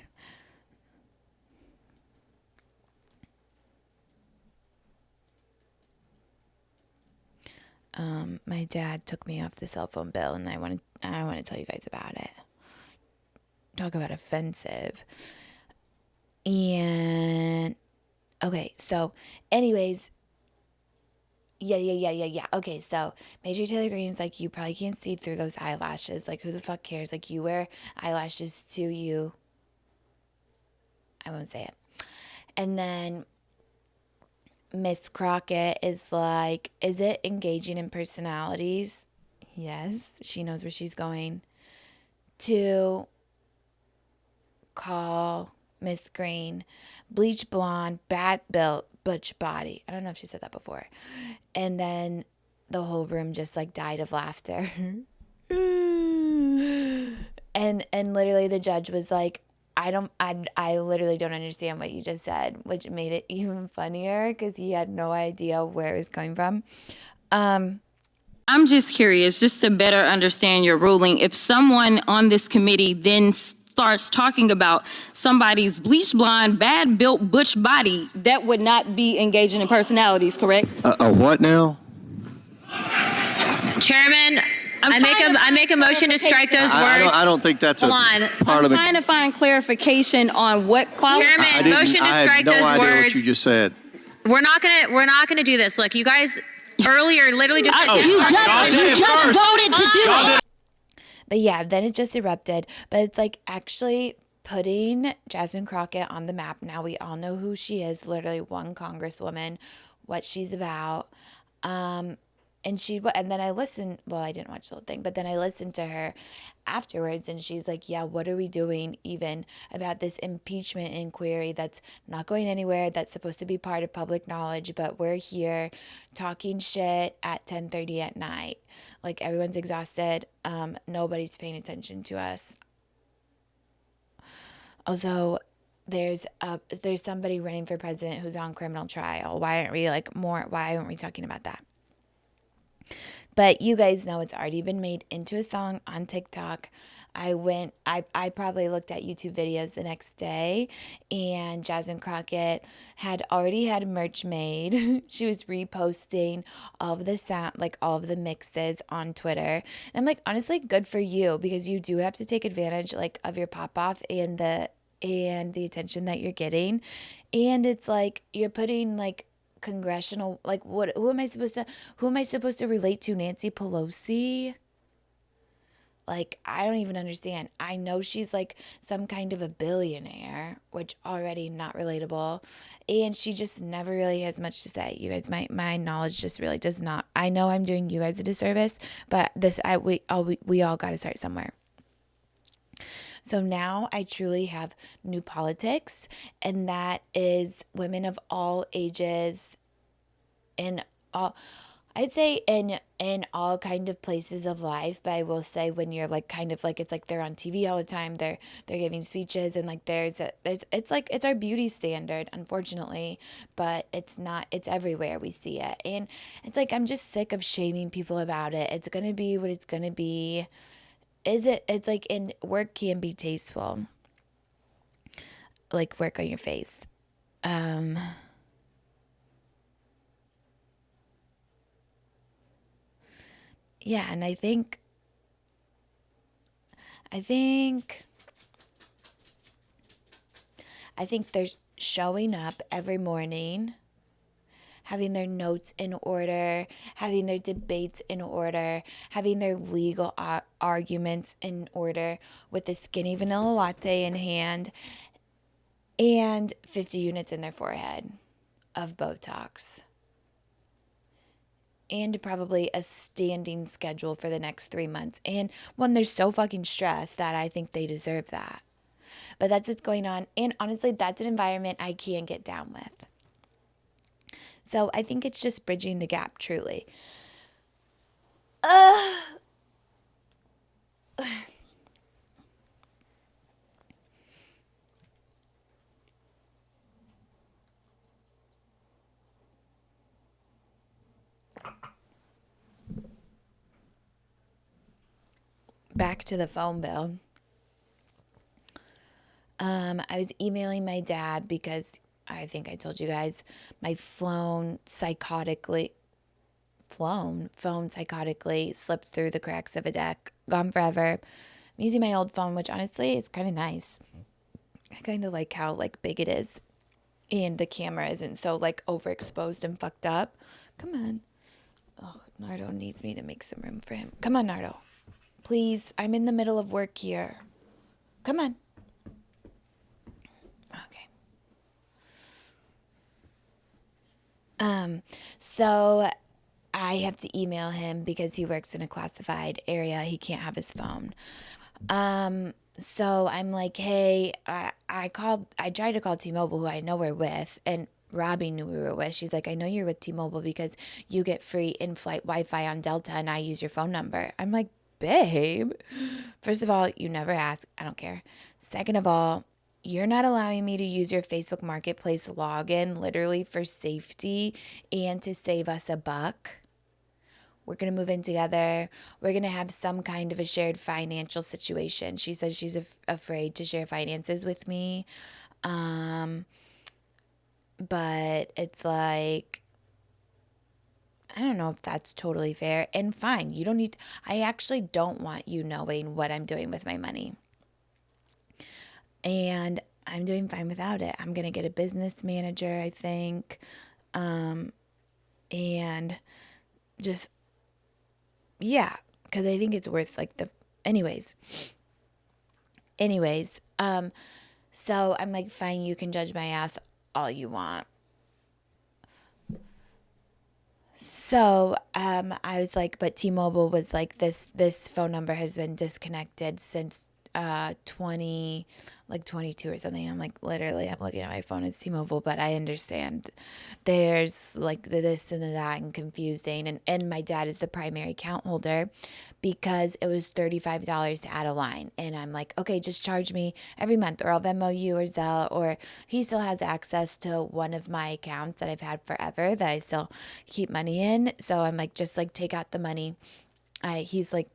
My dad took me off the cell phone bill, and I want to tell you guys about it. Talk about offensive. And okay, so anyways, yeah. Okay, so Marjorie Taylor Greene's like, you probably can't see through those eyelashes. Like, who the fuck cares? Like, you wear eyelashes to you. I won't say it. And then Miss Crockett is like, is it engaging in personalities? Yes, she knows where she's going. To call Miss Green bleach blonde, bad built, butch body. I don't know if she said that before. And then the whole room just like died of laughter. and literally the judge was like, I literally don't understand what you just said, which made it even funnier because he had no idea where it was coming from. I'm just curious, just to better understand your ruling. If someone on this committee then starts talking about somebody's bleach blonde, bad built butch body, that would not be engaging in personalities, correct? A what now? Chairman, I make a motion to strike those words. I don't think that's part I'm of the. trying to find clarification on what qualifies. Chairman, motion to strike those words. I had no idea words. what you just said. We're not gonna do this. Look, you guys earlier literally just You just voted to do it. But yeah, then it just erupted. But it's like, actually, putting Jasmine Crockett on the map. Now we all know who she is, literally one congresswoman, what she's about. And then I listened, well, I didn't watch the whole thing, but then I listened to her afterwards, and she's like, yeah, what are we doing even about this impeachment inquiry that's not going anywhere, that's supposed to be part of public knowledge, but we're here talking shit at 10:30 at night. Like, everyone's exhausted. Nobody's paying attention to us. Also, there's somebody running for president who's on criminal trial. Why aren't we talking about that? But you guys know it's already been made into a song on TikTok. I probably looked at YouTube videos the next day, and Jasmine Crockett had already had merch made. She was reposting all of the sound, like all of the mixes on Twitter. And I'm like, honestly, good for you, because you do have to take advantage like of your pop off and the attention that you're getting. And it's like you're putting like Congressional, like, what, who am I supposed to relate to? Nancy Pelosi? Like, I don't even understand. I know she's like some kind of a billionaire, which already not relatable, and she just never really has much to say. You guys, my knowledge just really does not. I know I'm doing you guys a disservice, but we all got to start somewhere. So now I truly have new politics, and that is women of all ages in all, I'd say in all kind of places of life. But I will say, when you're like kind of like, it's like they're on TV all the time, they're giving speeches, and like it's like it's our beauty standard, unfortunately, but it's not, it's everywhere we see it. And it's like, I'm just sick of shaming people about it. It's gonna be what it's gonna be. It's like, in work can be tasteful, like work on your face. Yeah, and I think they're showing up every morning, having their notes in order, having their debates in order, having their legal arguments in order, with a skinny vanilla latte in hand and 50 units in their forehead of Botox. And probably a standing schedule for the next 3 months. And when they're so fucking stressed, that I think they deserve that. But that's what's going on. And honestly, that's an environment I can't get down with. So I think it's just bridging the gap, truly. Back to the phone bill. I was emailing my dad because I think I told you guys my phone psychotically slipped through the cracks of a deck. Gone forever. I'm using my old phone, which honestly is kind of nice. I kind of like how like big it is, and the camera isn't so like overexposed and fucked up. Come on. Oh, Nardo needs me to make some room for him. Come on, Nardo. Please, I'm in the middle of work here. Come on. Okay. So I have to email him because he works in a classified area. He can't have his phone. So I'm like, hey, I tried to call T-Mobile, who I know we're with, and Robbie knew we were with. She's like, I know you're with T-Mobile because you get free in-flight Wi-Fi on Delta, and I use your phone number. I'm like, babe, first of all, you never ask. I don't care. Second of all, you're not allowing me to use your Facebook Marketplace login, literally for safety and to save us a buck. We're going to move in together. We're going to have some kind of a shared financial situation. She says she's afraid to share finances with me. But it's like, I don't know if that's totally fair. And fine, you don't need, I actually don't want you knowing what I'm doing with my money. And I'm doing fine without it. I'm going to get a business manager, I think. And just, yeah, because I think it's worth like anyways. anyways, so I'm like, fine, you can judge my ass all you want. So I was like, but T-Mobile was like, this phone number has been disconnected since 22 or something. I'm like, literally, I'm looking at my phone, it's T-Mobile, but I understand there's like the this and the that and confusing. And my dad is the primary account holder because it was $35 to add a line. And I'm like, okay, just charge me every month, or I'll Venmo you or Zelle. Or he still has access to one of my accounts that I've had forever that I still keep money in. So I'm like, just like take out the money. He's like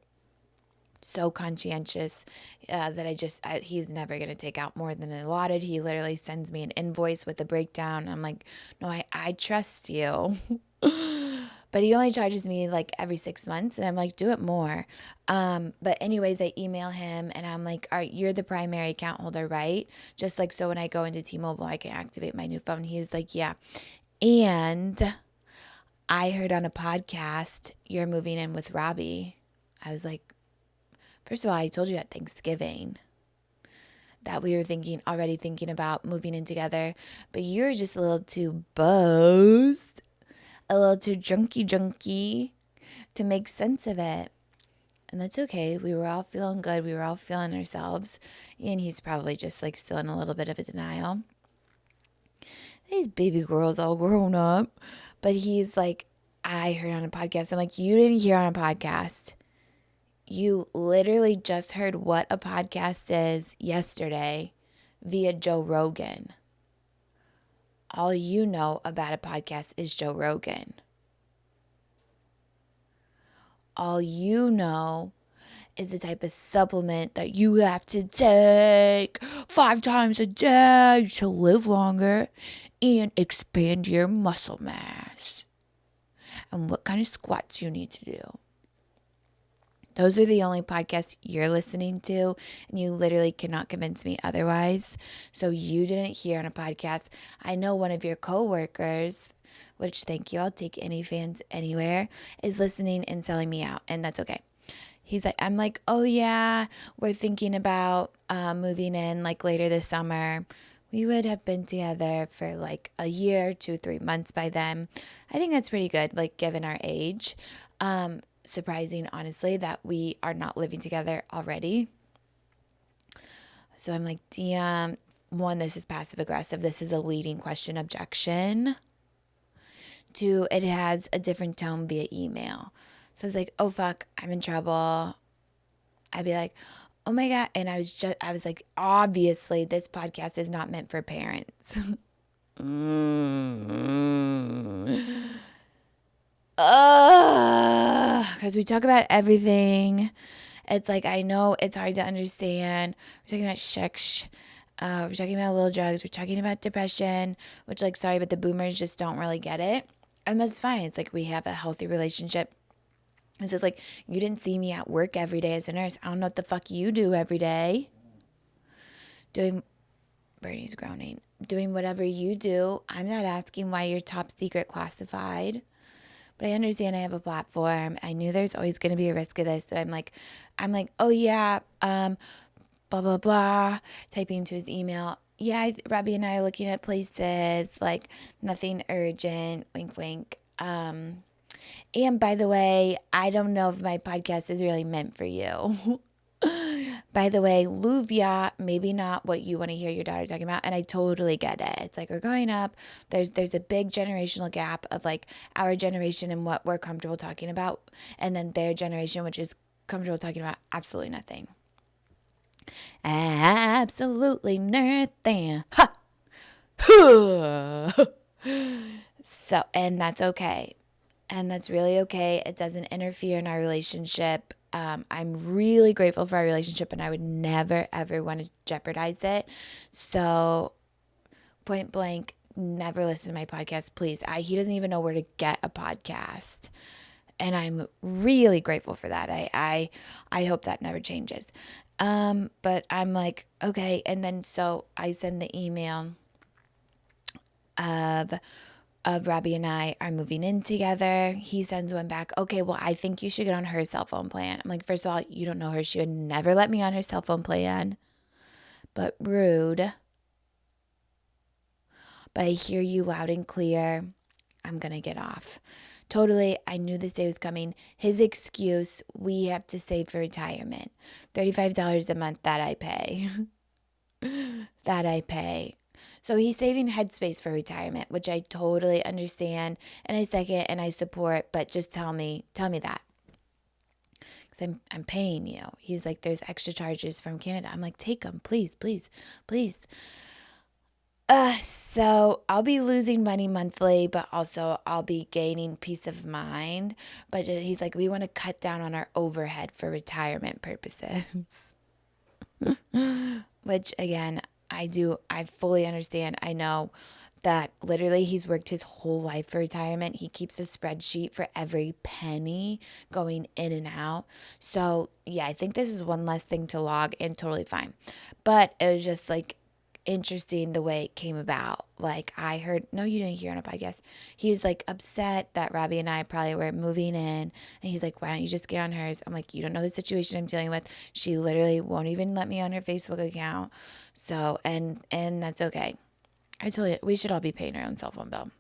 so conscientious that he's never going to take out more than allotted. He literally sends me an invoice with a breakdown. I'm like, no, I trust you. But he only charges me like every 6 months, and I'm like, do it more. But anyways, I email him and I'm like, all right, you're the primary account holder, right? Just like, so when I go into T-Mobile, I can activate my new phone. He was like, yeah. And I heard on a podcast, you're moving in with Robbie. I was like, first of all, I told you at Thanksgiving that we were already thinking about moving in together, but you're just a little too buzzed, a little too junky to make sense of it. And that's okay. We were all feeling good. We were all feeling ourselves. And he's probably just like still in a little bit of a denial. These baby girls all grown up. But he's like, I heard on a podcast. I'm like, you didn't hear on a podcast. You literally just heard what a podcast is yesterday via Joe Rogan. All you know about a podcast is Joe Rogan. All you know is the type of supplement that you have to take 5 times a day to live longer and expand your muscle mass. And what kind of squats you need to do. Those are the only podcasts you're listening to, and you literally cannot convince me otherwise. So you didn't hear on a podcast. I know one of your coworkers, which thank you, I'll take any fans anywhere, is listening and selling me out, and that's okay. I'm like, oh yeah, we're thinking about moving in like later this summer. We would have been together for like a year, 2-3 months by then. I think that's pretty good, like given our age. Surprising, honestly, that we are not living together already. So I'm like, damn, one, this is passive aggressive. This is a leading question objection. 2, it has a different tone via email. So I was like, oh fuck, I'm in trouble. I'd be like, oh my God. And I was like, obviously this podcast is not meant for parents. Because we talk about everything. It's like, I know it's hard to understand. We're talking about sex. We're talking about little drugs. We're talking about depression, which, like, sorry, but the boomers just don't really get it. And that's fine. It's like we have a healthy relationship. It's just like, you didn't see me at work every day as a nurse. I don't know what the fuck you do every day. Bernie's groaning. Doing whatever you do. I'm not asking why you're top secret classified. But I understand I have a platform. I knew there's always going to be a risk of this. And I'm like, oh yeah, blah, blah, blah. Typing to his email. Yeah, Robbie and I are looking at places, like nothing urgent, wink, wink. And by the way, I don't know if my podcast is really meant for you. By the way, Luvia, maybe not what you want to hear your daughter talking about. And I totally get it. It's like we're growing up. There's a big generational gap of like our generation and what we're comfortable talking about. And then their generation, which is comfortable talking about absolutely nothing. Absolutely nothing. Ha! So, and that's okay. And that's really okay. It doesn't interfere in our relationship. I'm really grateful for our relationship, and I would never, ever want to jeopardize it. So, point blank, never listen to my podcast, please. He doesn't even know where to get a podcast. And I'm really grateful for that. I hope that never changes. But I'm like, okay. And then so I send the email of Robbie and I are moving in together. He sends one back. Okay, well, I think you should get on her cell phone plan. I'm like, first of all, you don't know her. She would never let me on her cell phone plan. but rude. But I hear you loud and clear. I'm going to get off. Totally, I knew this day was coming. His excuse, we have to save for retirement. $35 a month that I pay. that I pay. So he's saving headspace for retirement, which I totally understand and I second and I support, but just tell me that. Because I'm paying you. He's like, there's extra charges from Canada. I'm like, take them, please, please, please. So I'll be losing money monthly, but also I'll be gaining peace of mind. But he's like, we want to cut down on our overhead for retirement purposes. Which again, I fully understand. I know that literally he's worked his whole life for retirement. He keeps a spreadsheet for every penny going in and out. So yeah, I think this is one less thing to log and totally fine. But it was just like interesting the way it came about. Like I heard, no, you didn't hear it, I guess. He was like upset that Robbie and I probably were moving in. And he's like, why don't you just get on hers? I'm like, you don't know the situation I'm dealing with. She literally won't even let me on her Facebook account. So, and that's okay. I told you, we should all be paying our own cell phone bill.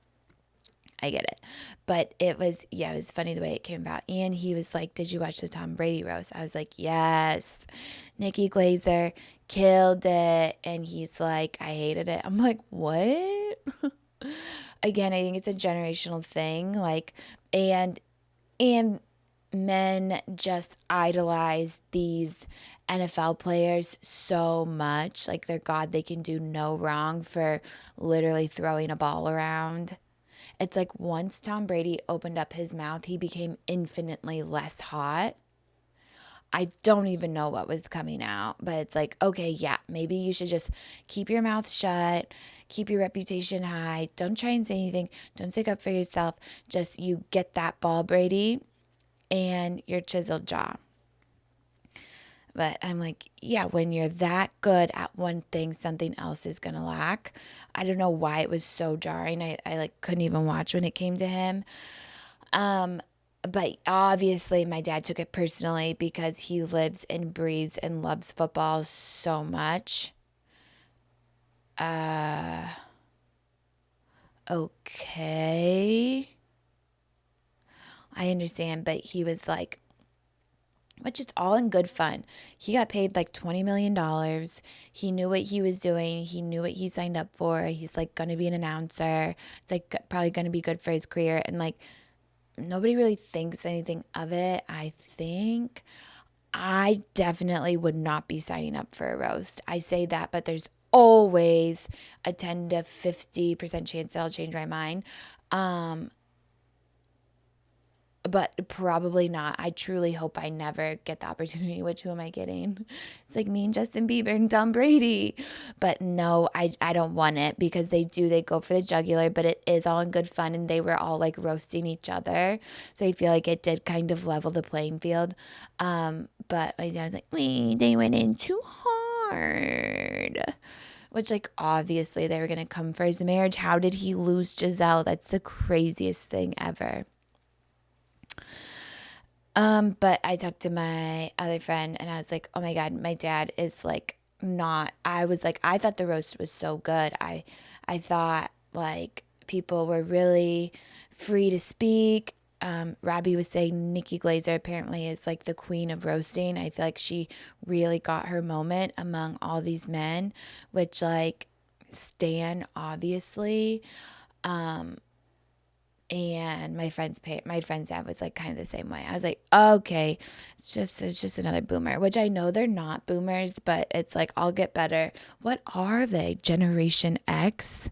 I get it. But it was funny the way it came about. And he was like, did you watch the Tom Brady roast? I was like, yes. Nikki Glazer killed it. And he's like, I hated it. I'm like, what? Again, I think it's a generational thing. Like, and men just idolize these NFL players so much. Like they're God, they can do no wrong for literally throwing a ball around. It's like once Tom Brady opened up his mouth, he became infinitely less hot. I don't even know what was coming out, but it's like, okay, yeah, maybe you should just keep your mouth shut, keep your reputation high. Don't try and say anything. Don't stick up for yourself. Just you get that ball, Brady, and your chiseled jaw. But I'm like, yeah, when you're that good at one thing, something else is going to lack. I don't know why it was so jarring. I like couldn't even watch when it came to him. But obviously my dad took it personally because he lives and breathes and loves football so much. Okay. I understand, but he was like, which is all in good fun. He got paid like $20 million. He knew what he was doing. He knew what he signed up for. He's like going to be an announcer. It's like probably going to be good for his career. And like nobody really thinks anything of it, I think. I definitely would not be signing up for a roast. I say that, but there's always a 10 to 50% chance that I'll change my mind. But probably not. I truly hope I never get the opportunity. Which who am I kidding? It's like me and Justin Bieber and Tom Brady. But no, I don't want it because they go for the jugular, but it is all in good fun and they were all like roasting each other. So I feel like it did kind of level the playing field. But my dad was like, they went in too hard. Which like obviously they were going to come for his marriage. How did he lose Giselle? That's the craziest thing ever. But I talked to my other friend and I was like, oh my God, my dad is like I thought the roast was so good. I thought like people were really free to speak. Robbie was saying Nikki Glazer apparently is like the queen of roasting. I feel like she really got her moment among all these men, which like Stan obviously, and my friend's dad was like kind of the same way. I was like, okay, it's just another boomer, which I know they're not boomers, but it's like, I'll get better. What are they? Generation X?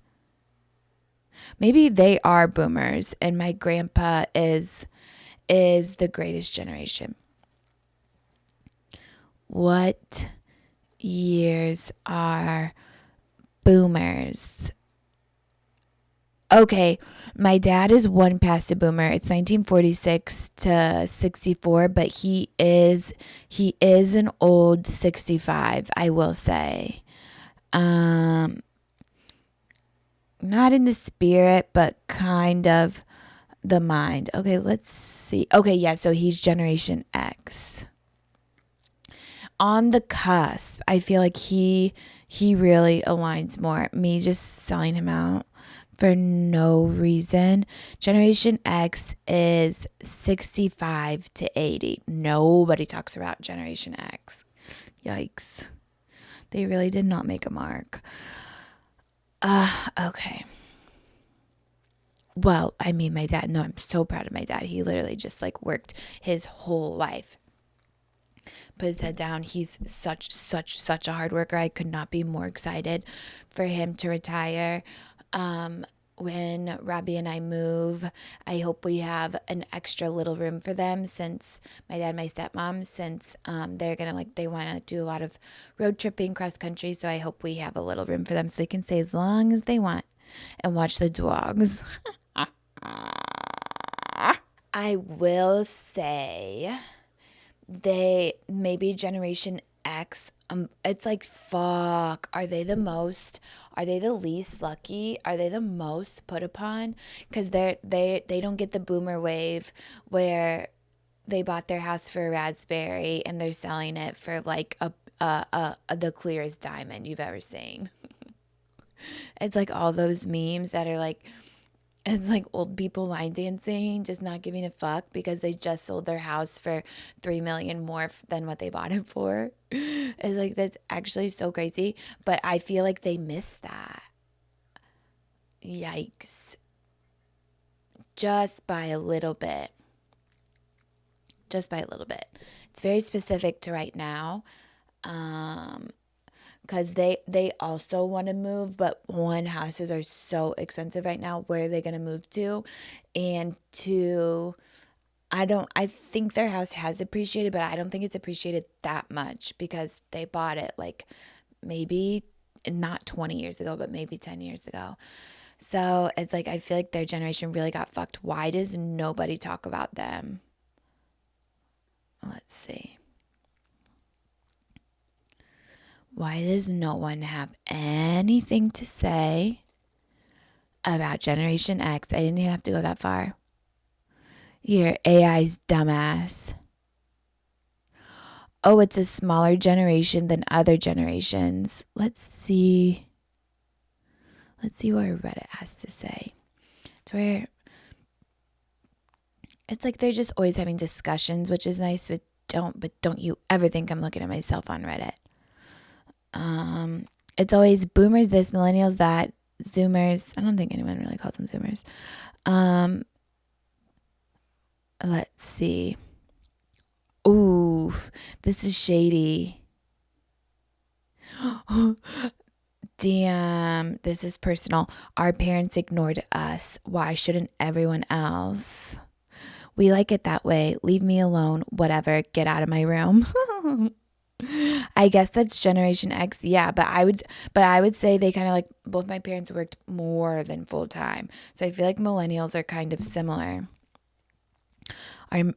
Maybe they are boomers and my grandpa is the greatest generation. What years are boomers? Okay, my dad is one past a boomer. It's 1946 to 64, but he is an old 65, I will say. Not in the spirit, but kind of the mind. Okay, let's see. Okay, yeah, so he's Generation X. on the cusp. I feel like he really aligns more. Me just selling him out for no reason. Generation X is 65 to 80. Nobody talks about Generation X. Yikes. They really did not make a mark. Okay. Well, I mean, my dad, no, I'm so proud of my dad. He literally just like worked his whole life. Put his head down. He's such a hard worker. I could not be more excited for him to retire. When Robbie and I move, I hope we have an extra little room for them, since my dad and my stepmom, since they're gonna they want to do a lot of road tripping cross country. So I hope we have a little room for them so they can stay as long as they want and watch the dogs. I will say they maybe Generation X, it's like, fuck, are they the least lucky? Are they the most put upon? Because they don't get the boomer wave where they bought their house for a raspberry and they're selling it for like the clearest diamond you've ever seen. It's like all those memes that are like, it's like old people line dancing, just not giving a fuck because they just sold their house for $3 million more than what they bought it for. It's like, that's actually so crazy. But I feel like they missed that. Yikes. Just by a little bit. Just by a little bit. It's very specific to right now. Because they also want to move, but one, houses are so expensive right now. Where are they going to move to? And two, I think their house has appreciated, but I don't think it's appreciated that much because they bought it like maybe not 20 years ago, but maybe 10 years ago. So it's like, I feel like their generation really got fucked. Why does nobody talk about them? Let's see. Why does no one have anything to say about Generation X? I didn't even have to go that far. Your AI's dumbass. Oh, it's a smaller generation than other generations. Let's see. Let's see what Reddit has to say. It's like they're just always having discussions, which is nice, but don't you ever think I'm looking at myself on Reddit. It's always boomers this, millennials that, zoomers. I don't think anyone really calls them zoomers. Let's see. Oof, this is shady. Damn, this is personal. Our parents ignored us. Why shouldn't everyone else? We like it that way. Leave me alone. Whatever. Get out of my room. I guess that's Generation X. Yeah, but I would say they kind of like, both my parents worked more than full time. So I feel like millennials are kind of similar. We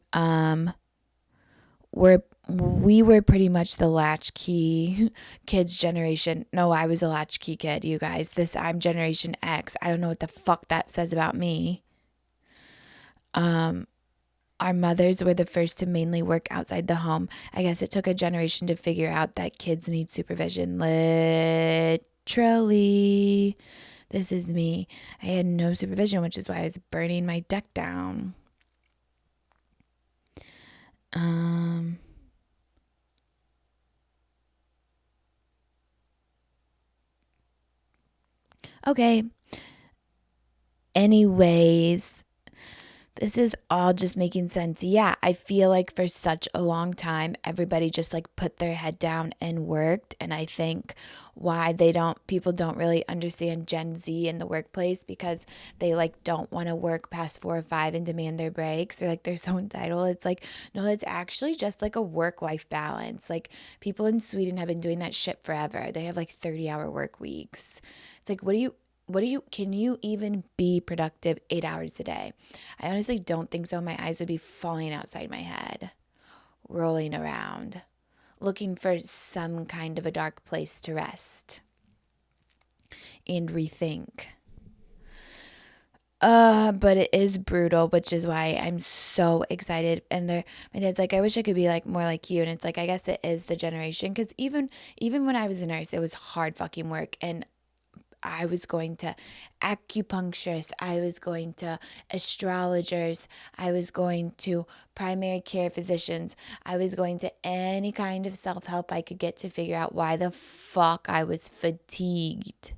were pretty much the latchkey kids generation. No, I was a latchkey kid, you guys. I'm Generation X. I don't know what the fuck that says about me. Our mothers were the first to mainly work outside the home. I guess it took a generation to figure out that kids need supervision. Literally. This is me. I had no supervision, which is why I was burning my deck down. Okay. Anyways, this is all just making sense. Yeah, I feel like for such a long time, everybody just like put their head down and worked. And I think why people don't really understand Gen Z in the workplace, because they like don't want to work past 4 or 5 and demand their breaks, or like they're so entitled. It's like, no, that's actually just like a work-life balance. Like people in Sweden have been doing that shit forever. They have like 30-hour work weeks. It's like, can you even be productive 8 hours a day? I honestly don't think so. My eyes would be falling outside my head, rolling around, looking for some kind of a dark place to rest and rethink. But it is brutal, which is why I'm so excited. And my dad's like, I wish I could be like more like you. And it's like, I guess it is the generation. Because even when I was a nurse, it was hard fucking work. And I was going to acupuncturists, I was going to astrologers, I was going to primary care physicians, I was going to any kind of self-help I could get to figure out why the fuck I was fatigued.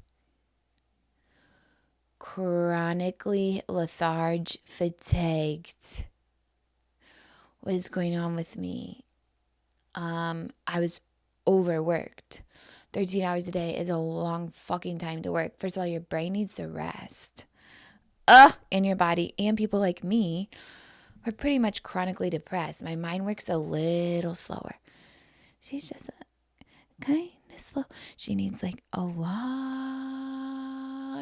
Chronically lethargic, fatigued. What is going on with me? I was overworked. 13 hours a day is a long fucking time to work. First of all, your brain needs to rest. And your body. And people like me are pretty much chronically depressed. My mind works a little slower. She's just kind of slow. She needs like a lot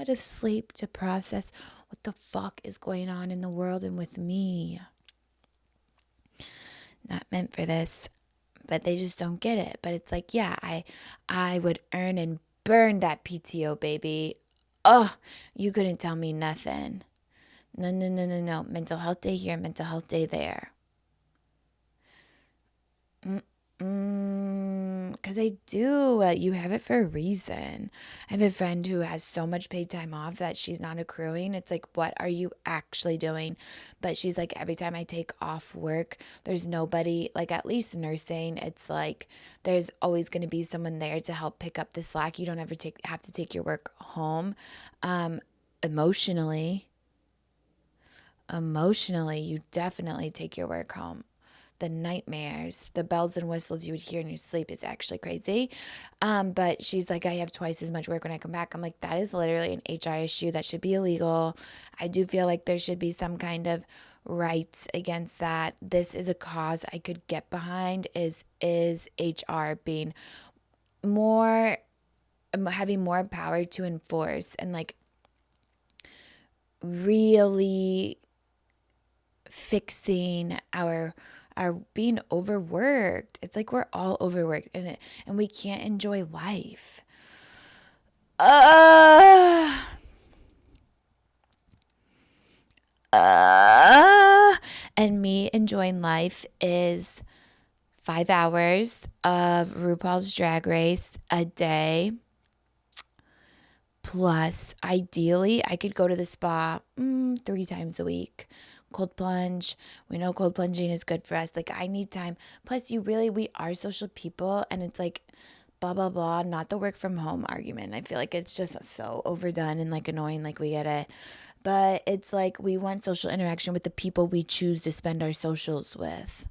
of sleep to process what the fuck is going on in the world and with me. Not meant for this. But they just don't get it. But it's like, yeah, I would earn and burn that PTO, baby. You couldn't tell me nothing. No. Mental health day here, mental health day there. Because I do. You have it for a reason. I have a friend who has so much paid time off that she's not accruing. It's like, what are you actually doing? But she's like, every time I take off work, there's nobody, like at least nursing, it's like there's always going to be someone there to help pick up the slack. You don't ever have to take your work home. Emotionally, you definitely take your work home. The nightmares, the bells and whistles you would hear in your sleep is actually crazy. But she's like, I have twice as much work when I come back. I'm like, that is literally an HR issue. That should be illegal. I do feel like there should be some kind of rights against that. This is a cause I could get behind is HR being more, having more power to enforce and like really fixing our being overworked. It's like we're all overworked and we can't enjoy life. And me enjoying life is 5 hours of RuPaul's Drag Race a day. Plus, ideally, I could go to the spa 3 times a week. Cold plunge. We know cold plunging is good for us. Like, I need time. Plus, we are social people, and it's like, blah, blah, blah, not the work from home argument. I feel like it's just so overdone and like annoying, like we get it. But it's like we want social interaction with the people we choose to spend our socials with.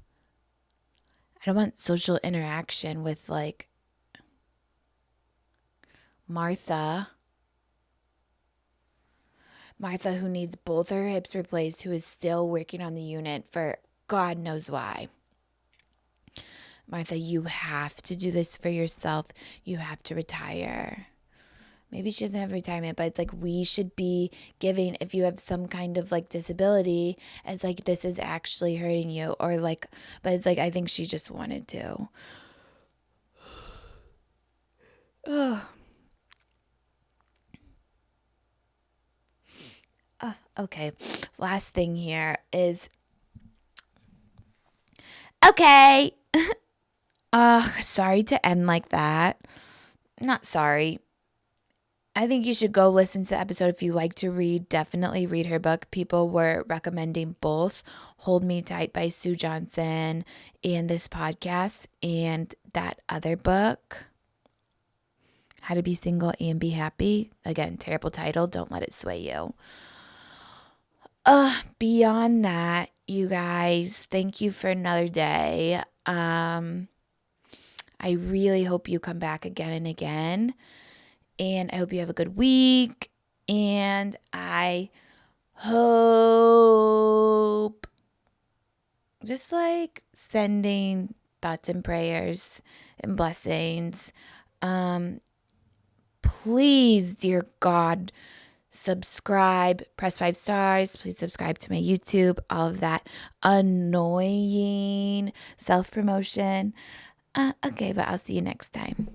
I don't want social interaction with like Martha, who needs both her hips replaced, who is still working on the unit for God knows why. Martha, you have to do this for yourself. You have to retire. Maybe she doesn't have retirement, but it's like we should be giving, if you have some kind of like disability, it's like this is actually hurting you, or like, but it's like I think she just wanted to. Okay, last thing here is, okay, sorry to end like that. Not sorry. I think you should go listen to the episode if you like to read. Definitely read her book. People were recommending both Hold Me Tight by Sue Johnson and this podcast, and that other book, How to Be Single and Be Happy. Again, terrible title. Don't let it sway you. Beyond that, you guys, thank you for another day. I really hope you come back again and again. And I hope you have a good week. And I hope, just like sending thoughts and prayers and blessings. Please, dear God, subscribe, press 5 stars. Please subscribe to my YouTube, all of that annoying self-promotion. Okay, but I'll see you next time.